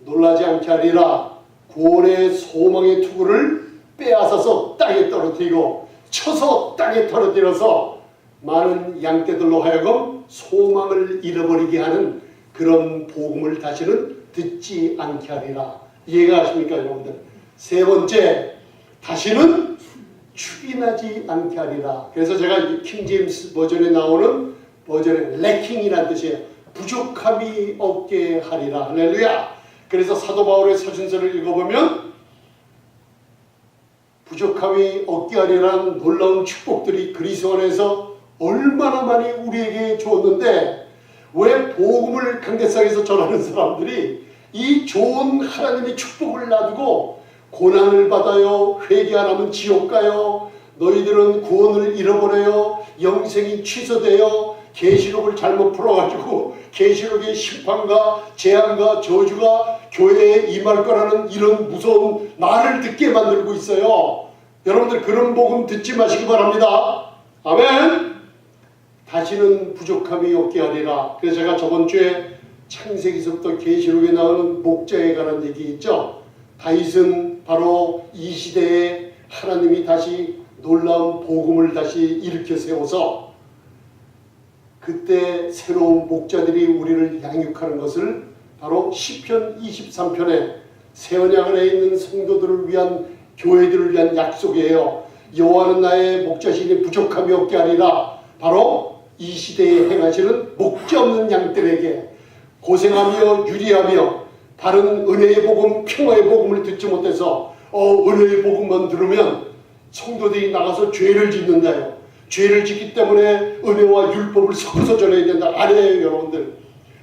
놀라지 않게 하리라. 구원의 소망의 투구를 빼앗아서 땅에 떨어뜨리고 쳐서 땅에 떨어뜨려서 많은 양떼들로 하여금 소망을 잃어버리게 하는 그런 복음을 다시는 듣지 않게 하리라. 이해가 가십니까 여러분들? 세 번째, 다시는 추인하지 않게 하리라. 그래서 제가 킹제임스 버전에 나오는 버전에 lacking 뜻이에요. 부족함이 없게 하리라. 할렐루야. 그래서 사도 바울의 서신서를 읽어보면 부족함이 없게 하리라는 놀라운 축복들이 그리스도 안에서 얼마나 많이 우리에게 주었는데 왜 복음을 강대상에서 전하는 사람들이 이 좋은 하나님의 축복을 놔두고 고난을 받아요, 회개 안 하면 지옥 가요, 너희들은 구원을 잃어버려요, 영생이 취소돼요, 계시록을 잘못 풀어가지고 계시록의 심판과 재앙과 저주가 교회에 임할 거라는 이런 무서운 말을 듣게 만들고 있어요. 여러분들 그런 복음 듣지 마시기 바랍니다. 아멘. 다시는 부족함이 없게 하리라. 그래서 제가 저번 주에 창세기서부터 계시록에 나오는 목자에 관한 얘기 있죠. 다윗은 바로 이 시대에 하나님이 다시 놀라운 복음을 다시 일으켜 세워서 그때 새로운 목자들이 우리를 양육하는 것을 바로 시편 23편에 새 언약안에 있는 성도들을 위한 교회들을 위한 약속이에요. 여호와는 나의 목자시니 부족함이 없게 하리라. 바로 이 시대에 행하시는 목자 없는 양들에게 고생하며 유리하며 바른 은혜의 복음, 평화의 복음을 듣지 못해서 은혜의 복음만 들으면 성도들이 나가서 죄를 짓는다요. 죄를 짓기 때문에 은혜와 율법을 섞어서 전해야 된다. 아니에요 여러분들.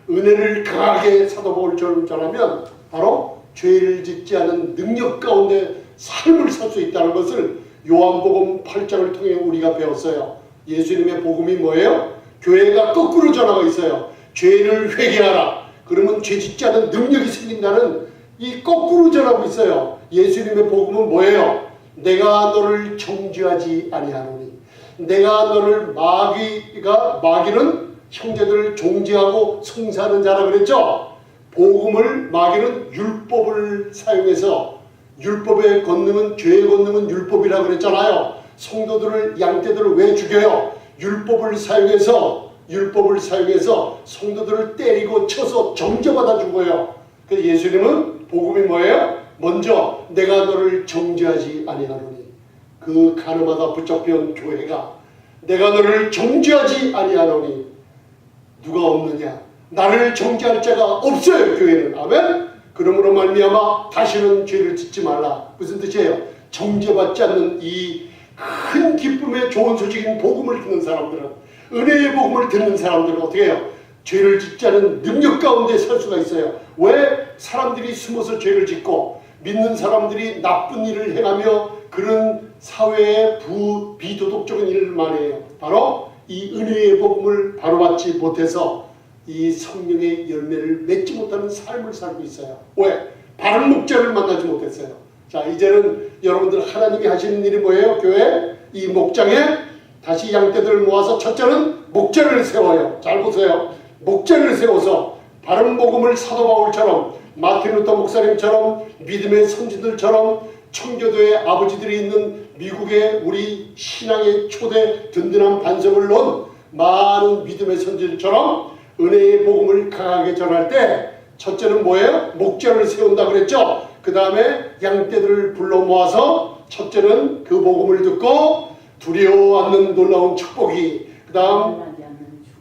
은혜를 강하게 사도 바울처럼 전하면 바로 죄를 짓지 않은 능력 가운데 삶을 살 수 있다는 것을 요한복음 8장을 통해 우리가 배웠어요. 예수님의 복음이 뭐예요? 교회가 거꾸로 전하고 있어요. 죄를 회개하라. 그러면 죄 짓지 않은 능력이 생긴다는 이 거꾸로 전하고 있어요. 예수님의 복음은 뭐예요? 내가 너를 정죄하지 아니하노니. 내가 너를 마귀는 형제들을 종지하고 송사하는 자라 그랬죠. 복음을 마귀는 율법을 사용해서 율법의 권능은 죄의 권능은 율법이라 그랬잖아요. 성도들을 양떼들을 왜 죽여요? 율법을 사용해서 성도들을 때리고 쳐서 정죄받아 죽어요. 그래서 예수님은 복음이 뭐예요? 먼저 내가 너를 정죄하지 아니하노니. 그 가늠하다 붙잡혀온 교회가 내가 너를 정죄하지 아니하노니 누가 없느냐? 나를 정죄할 자가 없어요. 교회는. 아멘. 그러므로 말미암아 다시는 죄를 짓지 말라. 무슨 뜻이에요? 정죄받지 않는 이 큰 기쁨의 좋은 소식인 복음을 듣는 사람들은, 은혜의 복음을 듣는 사람들은 어떻게 해요? 죄를 짓지 않은 능력 가운데 설 수가 있어요. 왜? 사람들이 숨어서 죄를 짓고 믿는 사람들이 나쁜 일을 행하며 그런 사회의 비도덕적인 일을 많이 해요. 바로 이 은혜의 복음을 바로 받지 못해서 이 성령의 열매를 맺지 못하는 삶을 살고 있어요. 왜? 바른 목자를 만나지 못했어요. 자, 이제는 여러분들 하나님이 하시는 일이 뭐예요? 교회 이 목장에 다시 양떼들을 모아서 첫째는 목전을 세워요. 잘 보세요. 목전을 세워서 바른 복음을 사도 바울처럼, 마틴 루터 목사님처럼, 믿음의 선지들처럼, 청교도의 아버지들이 있는 미국의 우리 신앙의 초대 든든한 반석을 놓은 많은 믿음의 선지들처럼 은혜의 복음을 강하게 전할 때 첫째는 뭐예요? 목전을 세운다 그랬죠. 그 다음에 양떼들을 불러 모아서 첫째는 그 복음을 듣고 두려워 않는 놀라운 축복이, 그 다음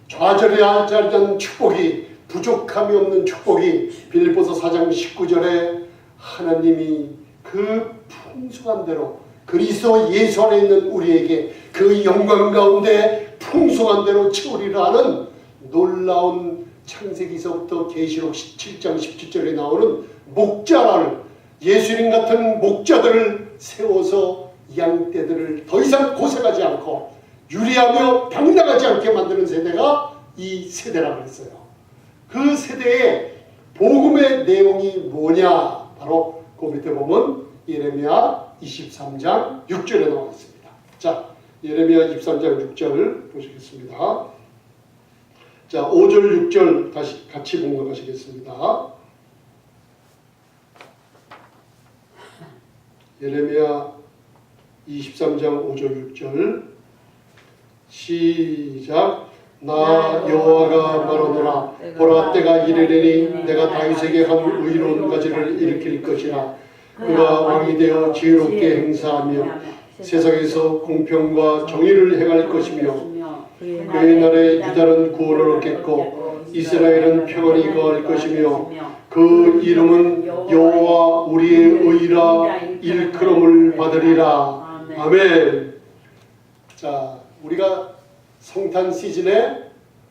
좌절하지 않는 축복이, 부족함이 없는 축복이, 빌립보서 4장 19절에 하나님이 그 풍성한 대로 그리스도 예수 안에 있는 우리에게 그 영광 가운데 풍성한 대로 채우리라 하는 놀라운 창세기서부터 계시록 17장 17절에 나오는 목자를, 예수님 같은 목자들을 세워서 양떼들을 더 이상 고생하지 않고 유리하며 병나가지 않게 만드는 세대가 이 세대라고 했어요. 그 세대의 복음의 내용이 뭐냐? 바로 그 밑에 보면 예레미야 23장 6절에 나와 있습니다. 자, 예레미야 23장 6절 보시겠습니다. 자, 5절 6절 다시 같이 봉독하시겠습니다. 예레미야 23장 5절 6절 시작. 나 여호와가 말하노라. 보라, 때가 이르리니 내가 다윗에게 한 의로운 가지를 일으킬 것이라. 그가 왕이 되어 지혜롭게 행사하며 세상에서 공평과 정의를 행할 것이며 그의 날에 유다는 구원을 얻겠고 이스라엘은 평안히 거할 것이며 그 이름은 여호와 우리의 의라 일컬음을 받으리라. 아멘. 자, 우리가 성탄 시즌에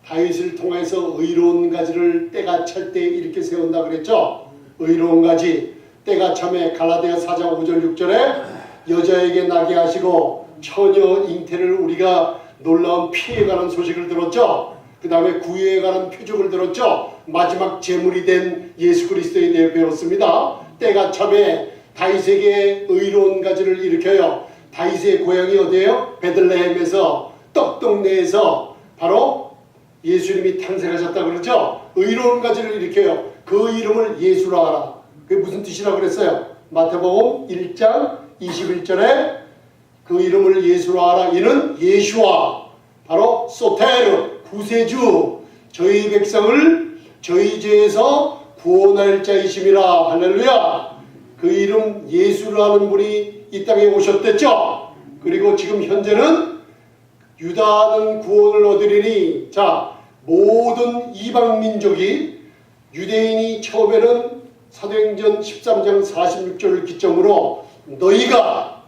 다윗을 통해서 의로운 가지를 때가 찰 때 이렇게 세운다 그랬죠. 의로운 가지, 때가 참에 갈라디아 4장 5절 6절에 여자에게 나게 하시고 처녀 잉태를 우리가 놀라운 피해가는 소식을 들었죠. 그 다음에 구유에 관한 표적을 들었죠. 마지막 제물이 된 예수 그리스도에 대해 배웠습니다. 때가 참에 다윗에게 의로운 가지를 일으켜요. 다윗의 고향이 어디예요? 베들레헴에서, 떡동네에서 바로 예수님이 탄생하셨다 그러죠. 의로운 가지를 일으켜요. 그 이름을 예수라 하라. 그게 무슨 뜻이라고 그랬어요? 마태복음 1장 21절에 그 이름을 예수라 하라. 이는 예수와 바로 소테르, 구세주, 저희 백성을 저희 죄에서 구원할 자이심이라. 할렐루야. 그 이름 예수라는 분이 이 땅에 오셨댔죠. 그리고 지금 현재는 유다는 구원을 얻으리니, 자, 모든 이방 민족이, 유대인이 처음에는 사도행전 13장 46절을 기점으로 너희가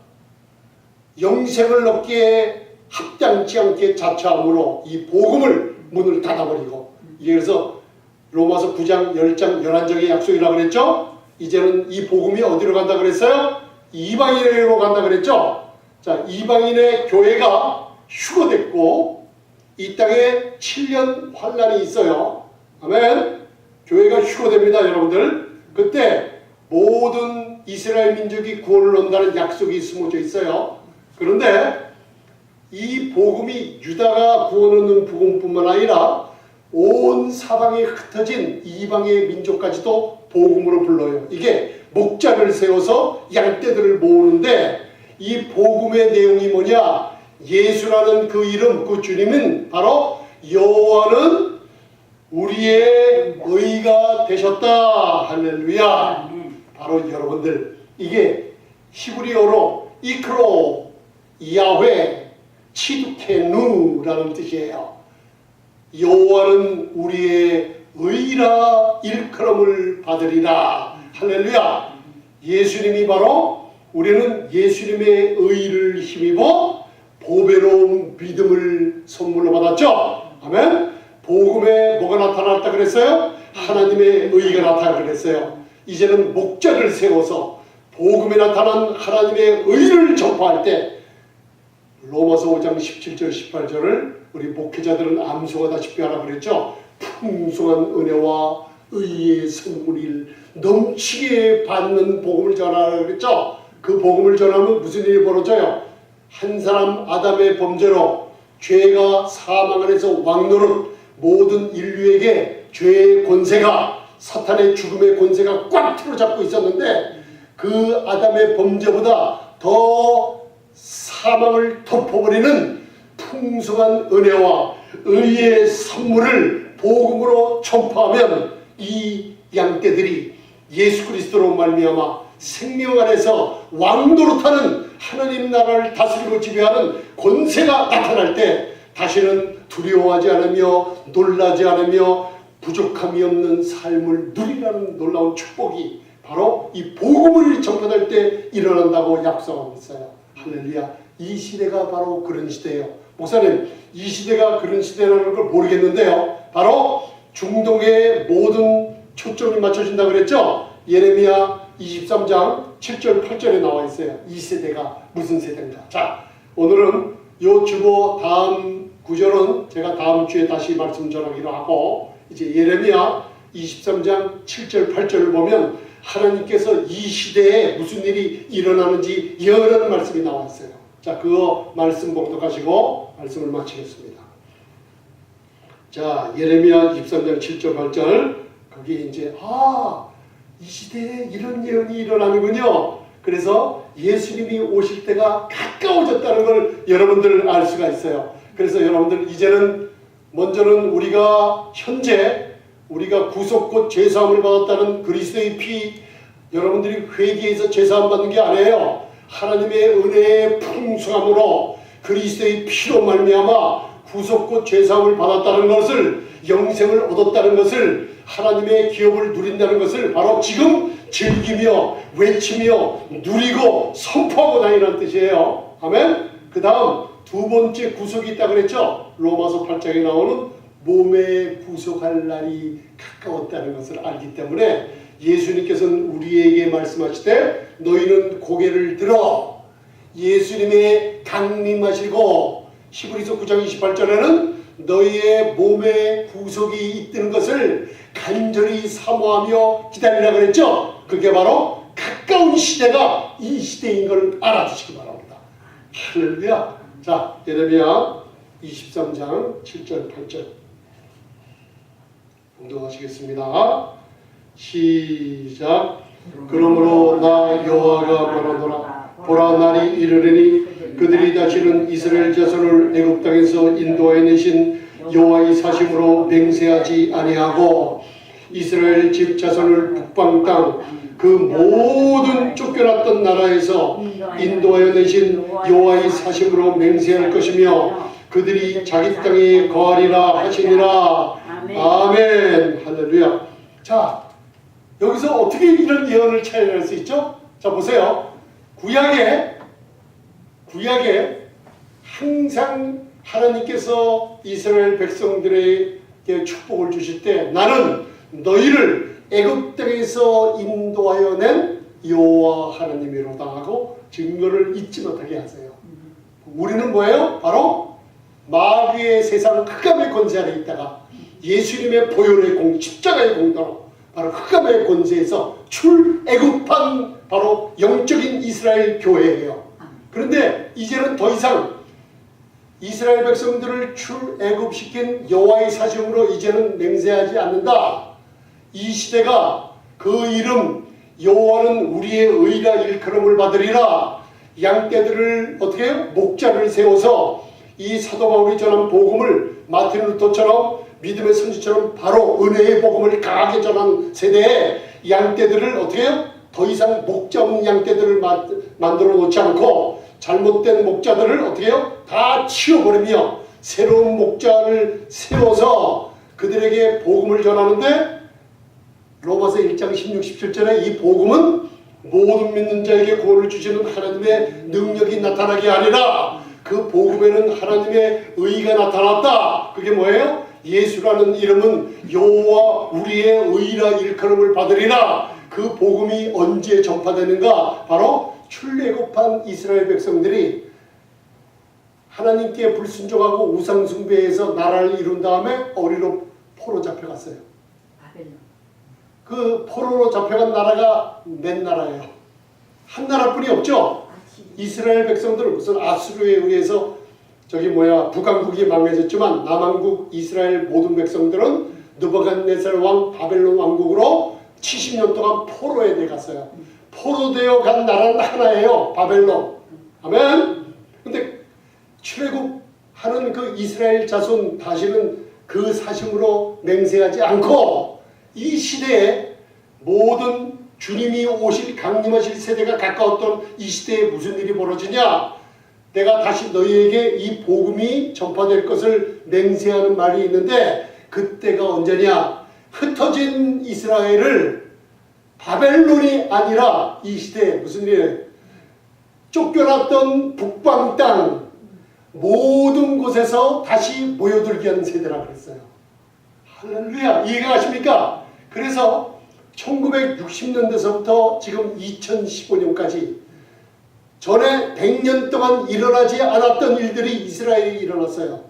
영생을 얻기에 합당치 않게 자처함으로 이 복음을 문을 닫아버리고, 이게 그래서 로마서 9장 10장 11장의 약속이라고 그랬죠. 이제는 이 복음이 어디로 간다 그랬어요? 이방인에게로 간다 그랬죠. 자, 이방인의 교회가 휴거됐고 이 땅에 7년 환란이 있어요. 아멘. 교회가 휴거됩니다, 여러분들. 그때 모든 이스라엘 민족이 구원을 얻는다는 약속이 숨어져 있어요. 그런데 이 복음이 유다가 구원 얻는 복음뿐만 아니라 온 사방에 흩어진 이방의 민족까지도 복음으로 불러요. 이게 목자를 세워서 양떼들을 모으는데 이 복음의 내용이 뭐냐? 예수라는 그 이름, 그 주님은 바로 여호와는 우리의 의가 되셨다. 할렐루야. 바로 여러분들, 이게 히브리어로 이크로, 야훼, 치두케누라는 뜻이에요. 여호와는 우리의 의라 일컬음을 받으리라. 할렐루야. 예수님이 바로, 우리는 예수님의 의를 힘입어 보배로운 믿음을 선물로 받았죠. 아멘. 복음에 뭐가 나타났다 그랬어요? 하나님의 의가 나타났다 그랬어요. 이제는 목자를 세워서 복음에 나타난 하나님의 의를 전파할 때 로마서 5장 17절 18절을 우리 목회자들은 암송하다시피 하라 그랬죠. 풍성한 은혜와 의의 선물을 넘치게 받는 복음을 전하라 그랬죠. 그 복음을 전하면 무슨 일이 벌어져요? 한 사람 아담의 범죄로 죄가 사망 안에서 왕노릇 모든 인류에게 죄의 권세가 사탄의 죽음의 권세가 꽉 틀어잡고 있었는데 그 아담의 범죄보다 더 사망을 덮어버리는 풍성한 은혜와 의의 선물을 복음으로 전파하면 이 양떼들이 예수 그리스도로 말미암아 생명 안에서 왕노릇하는 하나님 나라를 다스리고 지배하는 권세가 나타날 때 다시는 두려워하지 않으며 놀라지 않으며 부족함이 없는 삶을 누리라는 놀라운 축복이 바로 이 복음을 전파할 때 일어난다고 약속하고 있어요. 할렐루야. 이 시대가 바로 그런 시대예요. 목사님, 이 시대가 그런 시대라는 걸 모르겠는데요. 바로 중동의 모든 초점이 맞춰진다 그랬죠. 예레미야 23장 7절 8절에 나와 있어요. 이 세대가 무슨 세대인가. 자, 오늘은 요 주보 다음 구절은 제가 다음 주에 다시 말씀 전하기로 하고, 이제 예레미야 23장 7절 8절을 보면 하나님께서 이 시대에 무슨 일이 일어나는지 예언하는 말씀이 나와 있어요. 자, 그거 말씀 봉독하시고 말씀을 마치겠습니다. 자, 예레미야 23장 7절 8절, 거기 이제 이 시대에 이런 예언이 일어나는군요. 그래서 예수님이 오실 때가 가까워졌다는 걸 여러분들 알 수가 있어요. 그래서 여러분들 이제는 먼저는 우리가 현재 우리가 구속 곧 죄사함을 받았다는 그리스도의 피, 여러분들이 회개해서 죄사함 받는 게 아니에요. 하나님의 은혜의 풍성함으로 그리스도의 피로 말미암아 구속 곧 죄사함을 받았다는 것을, 영생을 얻었다는 것을, 하나님의 기업을 누린다는 것을 바로 지금 즐기며 외치며 누리고 선포하고 다니는 뜻이에요. 아멘. 그 다음 두 번째 구속이 있다고 그랬죠. 로마서 8장에 나오는 몸에 구속할 날이 가까웠다는 것을 알기 때문에 예수님께서는 우리에게 말씀하시되 너희는 고개를 들어 예수님의 강림하시고, 히브리서 9장 28절에는 너희의 몸에 구속이 있다는 것을 간절히 사모하며 기다리라 그랬죠. 그게 바로 가까운 시대가 이 시대인 걸 알아주시기 바랍니다. 할렐루야. 자, 예레미야 23장 7절 8절 봉독하시겠습니다. 시작. 그러므로 나 여호와가 말하노라. 보라, 날이 이르리니 그들이 다시는 이스라엘 자손을 애굽 땅에서 인도하여 내신 여호와의 사심으로 맹세하지 아니하고 이스라엘 집 자손을 북방 땅 그 모든 쫓겨났던 나라에서 인도하여 내신 여호와의 사심으로 맹세할 것이며 그들이 자기 땅에 거하리라 하시니라. 아멘. 할렐루야. 자, 여기서 어떻게 이런 예언을 찾아낼 수 있죠? 자, 보세요. 구약에 항상 하나님께서 이스라엘 백성들에게 축복을 주실 때 나는 너희를 애굽 땅에서 인도하여 낸 여호와 하나님이로다 하고 증거를 잊지 못하게 하세요. 우리는 뭐예요? 바로 마귀의 세상 흑암의 권세 아래 있다가 예수님의 보혈의 십자가의 공로로 바로 흑암의 권세에서 출애굽한 바로 영적인 이스라엘 교회예요. 그런데 이제는 더 이상 이스라엘 백성들을 출애굽시킨 여호와의 사심으로 이제는 맹세하지 않는다. 이 시대가 그 이름 여호와는 우리의 의라 일컬음을 받으리라. 양떼들을 어떻게 해요? 목자를 세워서 이 사도 바울이 전한 복음을 마틴 루터처럼 믿음의 선지처럼 바로 은혜의 복음을 강하게 전한 세대에 양떼들을 어떻게 해요? 더 이상 목자 없는 양떼들을 만들어 놓지 않고 잘못된 목자들을 어떻게 해요? 다 치워버리며 새로운 목자를 세워서 그들에게 복음을 전하는데, 로마서 1장 16, 17절에 이 복음은 모든 믿는 자에게 구원을 주시는 하나님의 능력이 나타나게 하리라. 그 복음에는 하나님의 의가 나타났다. 그게 뭐예요? 예수라는 이름은 여호와 우리의 의라 일컬음을 받으리라. 그 복음이 언제 전파되는가? 바로 출애굽한 이스라엘 백성들이 하나님께 불순종하고 우상숭배해서 나라를 이룬 다음에 어리로 포로 잡혀갔어요. 그 포로로 잡혀간 나라가 몇 나라예요? 한 나라뿐이 없죠. 이스라엘 백성들은 무슨 아수르에 의해서 북왕국이 망해졌지만 남왕국 이스라엘 모든 백성들은 느부갓네살 왕 바벨론 왕국으로 70년 동안 포로에 들어갔어요. 포로되어 간 나라는 하나예요. 바벨론. 아멘. 근데 출애굽하는 그 이스라엘 자손 다시는 그 사심으로 맹세하지 않고 이 시대에 모든 주님이 오실 강림하실 세대가 가까웠던 이 시대에 무슨 일이 벌어지냐? 내가 다시 너희에게 이 복음이 전파될 것을 맹세하는 말이 있는데 그때가 언제냐? 흩어진 이스라엘을 바벨론이 아니라 이 시대에 무슨 일이에요? 쫓겨났던 북방 땅 모든 곳에서 다시 모여들게 하는 세대라 그랬어요. 할렐루야. 이해가 가십니까? 그래서 1960년대서부터 지금 2015년까지 전에 100년 동안 일어나지 않았던 일들이 이스라엘에 일어났어요.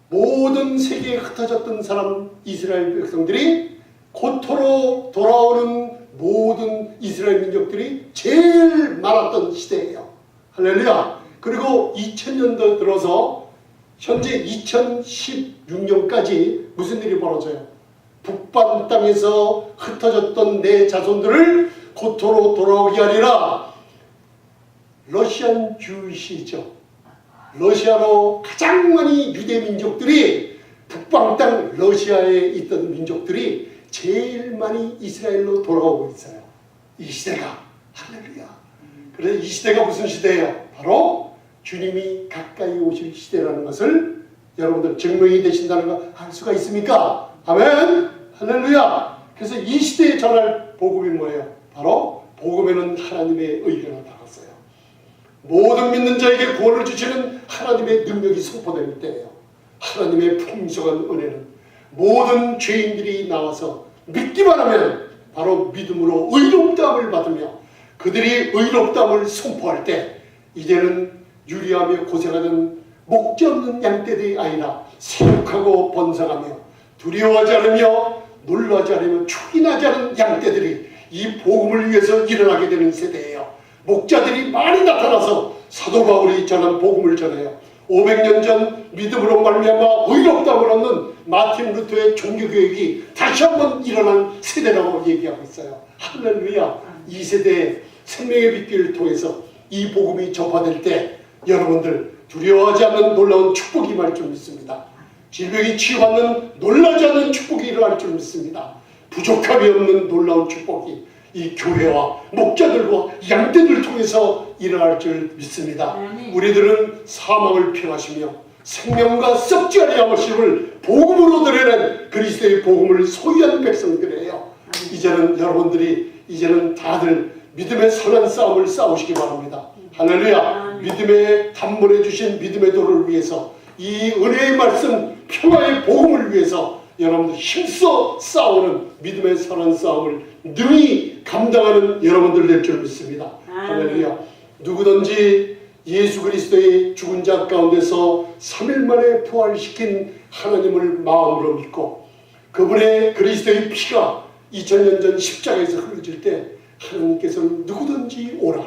모든 세계에 흩어졌던 사람 이스라엘 백성들이 고토로 돌아오는 모든 이스라엘 민족들이 제일 많았던 시대예요. 할렐루야. 그리고 2000년도 들어서 현재 2016년까지 무슨 일이 벌어져요? 북방 땅에서 흩어졌던 내 자손들을 고토로 돌아오게 하리라. 러시안 주시죠. 러시아로 가장 많이 유대 민족들이 북방 땅 러시아에 있던 민족들이 제일 많이 이스라엘로 돌아오고 있어요. 이 시대가. 할렐루야. 그래서 이 시대가 무슨 시대예요? 바로 주님이 가까이 오실 시대라는 것을 여러분들 증명이 되신다는 거 알 수가 있습니까? 아멘. 할렐루야. 그래서 이 시대에 전할 복음이 뭐예요? 바로 복음에는 하나님의 의가 나타났어요. 모든 믿는 자에게 구원을 주시는 하나님의 능력이 선포될 때예요. 하나님의 풍성한 은혜는 모든 죄인들이 나와서 믿기만 하면 바로 믿음으로 의롭다함을 받으며 그들이 의롭다함을 선포할 때 이제는 유리하며 고생하는 목자 없는 양떼들이 아니라 생육하고 번성하며 두려워하지 않으며 놀라지 않으며 축인하지 않은 양떼들이 이 복음을 위해서 일어나게 되는 세대예요. 목자들이 많이 나타나서 사도 바울이 전한 복음을 전해요. 500년 전 믿음으로 말미암아 의롭다함을 얻는 마틴 루터의 종교교육이 다시 한번 일어난 세대라고 얘기하고 있어요. 할렐루야. 이 세대의 생명의 빛길을 통해서 이 복음이 전파될 때 여러분들 두려워하지 않는 놀라운 축복이 임할 줄 믿습니다. 질병이 치유받는 놀라지 않는 축복이 일어날 줄 믿습니다. 부족함이 없는 놀라운 축복이 이 교회와 목자들과 양떼들 통해서 일어날 줄 믿습니다. 우리들은 사망을 피하시며 생명과 썩지 아니할 것임을 복음으로 드러낸 그리스도의 복음을 소유한 백성들이에요. 이제는 여러분들이 이제는 다들 믿음의 선한 싸움을 싸우시기 바랍니다. 할렐루야. 믿음의 단번에 주신 믿음의 도를 위해서 이 은혜의 말씀 평화의 복음을 위해서 여러분들 힘써 싸우는 믿음의 선한 싸움을 능히 감당하는 여러분들 될 줄 믿습니다. 할렐루야. 누구든지 예수 그리스도의 죽은 자 가운데서 3일 만에 부활시킨 하나님을 마음으로 믿고 그분의 그리스도의 피가 2000년 전 십자가에서 흘러질 때 하나님께서는 누구든지 오라.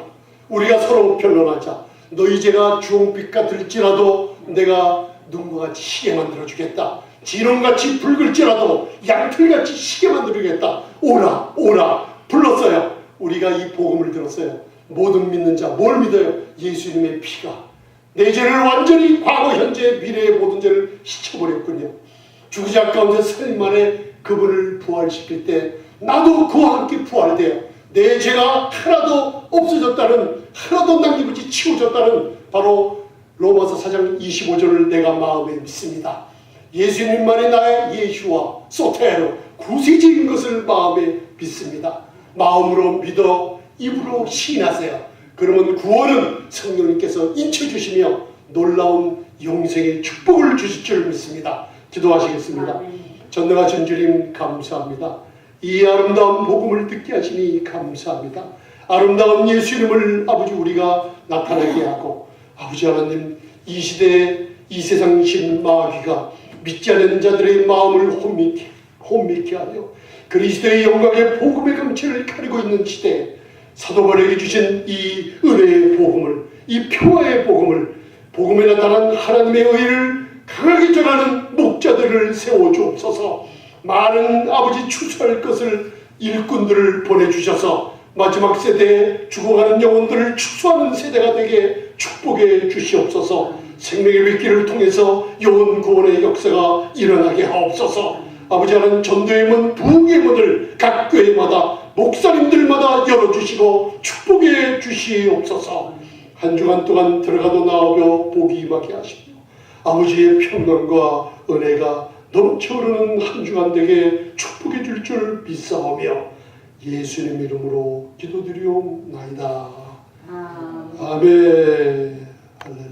우리가 서로 변론하자. 너희 죄가 주홍빛 같을지라도 내가 눈과 같이 시게 만들어주겠다. 진홍같이 붉을지라도 양털같이 시게 만들어주겠다. 오라 오라 불렀어요. 우리가 이 복음을 들었어요. 모든 믿는 자 뭘 믿어요? 예수님의 피가 내 죄를 완전히 과거 현재 미래의 모든 죄를 씻어버렸군요. 죽으자 가운데 3일 만에 그분을 부활시킬 때 나도 그와 함께 부활돼요. 내 죄가 하나도 없어졌다는, 하나도 남기고지 치워졌다는 바로 로마서 4장 25절을 내가 마음에 믿습니다. 예수님만이 나의 예수와 소테로 구세주인 것을 마음에 믿습니다. 마음으로 믿어 입으로 시인하세요. 그러면 구원은 성령님께서 인쳐주시며 놀라운 영생의 축복을 주실 줄 믿습니다. 기도하시겠습니다. 전능하신 주님 감사합니다. 이 아름다운 복음을 듣게 하시니 감사합니다. 아름다운 예수님을 아버지 우리가 나타나게 하고 아버지 하나님 이 시대에 이 세상 신마귀가 믿지 않는 자들의 마음을 혼미케 하여 그리스도의 영광의 복음의 금체를 가리고 있는 시대에 사도 바울에게 주신 이 은혜의 복음을, 이 평화의 복음을 복음에 나타난 하나님의 의를 강하게 전하는 목자들을 세워주옵소서. 많은 아버지 추수할 것을 일꾼들을 보내주셔서 마지막 세대에 죽어가는 영혼들을 추수하는 세대가 되게 축복해 주시옵소서. 생명의 빗길을 통해서 영혼 구원의 역사가 일어나게 하옵소서. 아버지 하나님, 전도의 문, 부흥의 문을 각 교회마다 목사님들마다 열어주시고 축복해 주시옵소서. 한 주간 동안 들어가도 나오며 복이 임하게 하시고 아버지의 평강과 은혜가 넘쳐 흐르는 한 주간 되게 축복해 줄 줄 믿사오며 예수님 이름으로 기도드리옵나이다. 아멘. 할렐루야.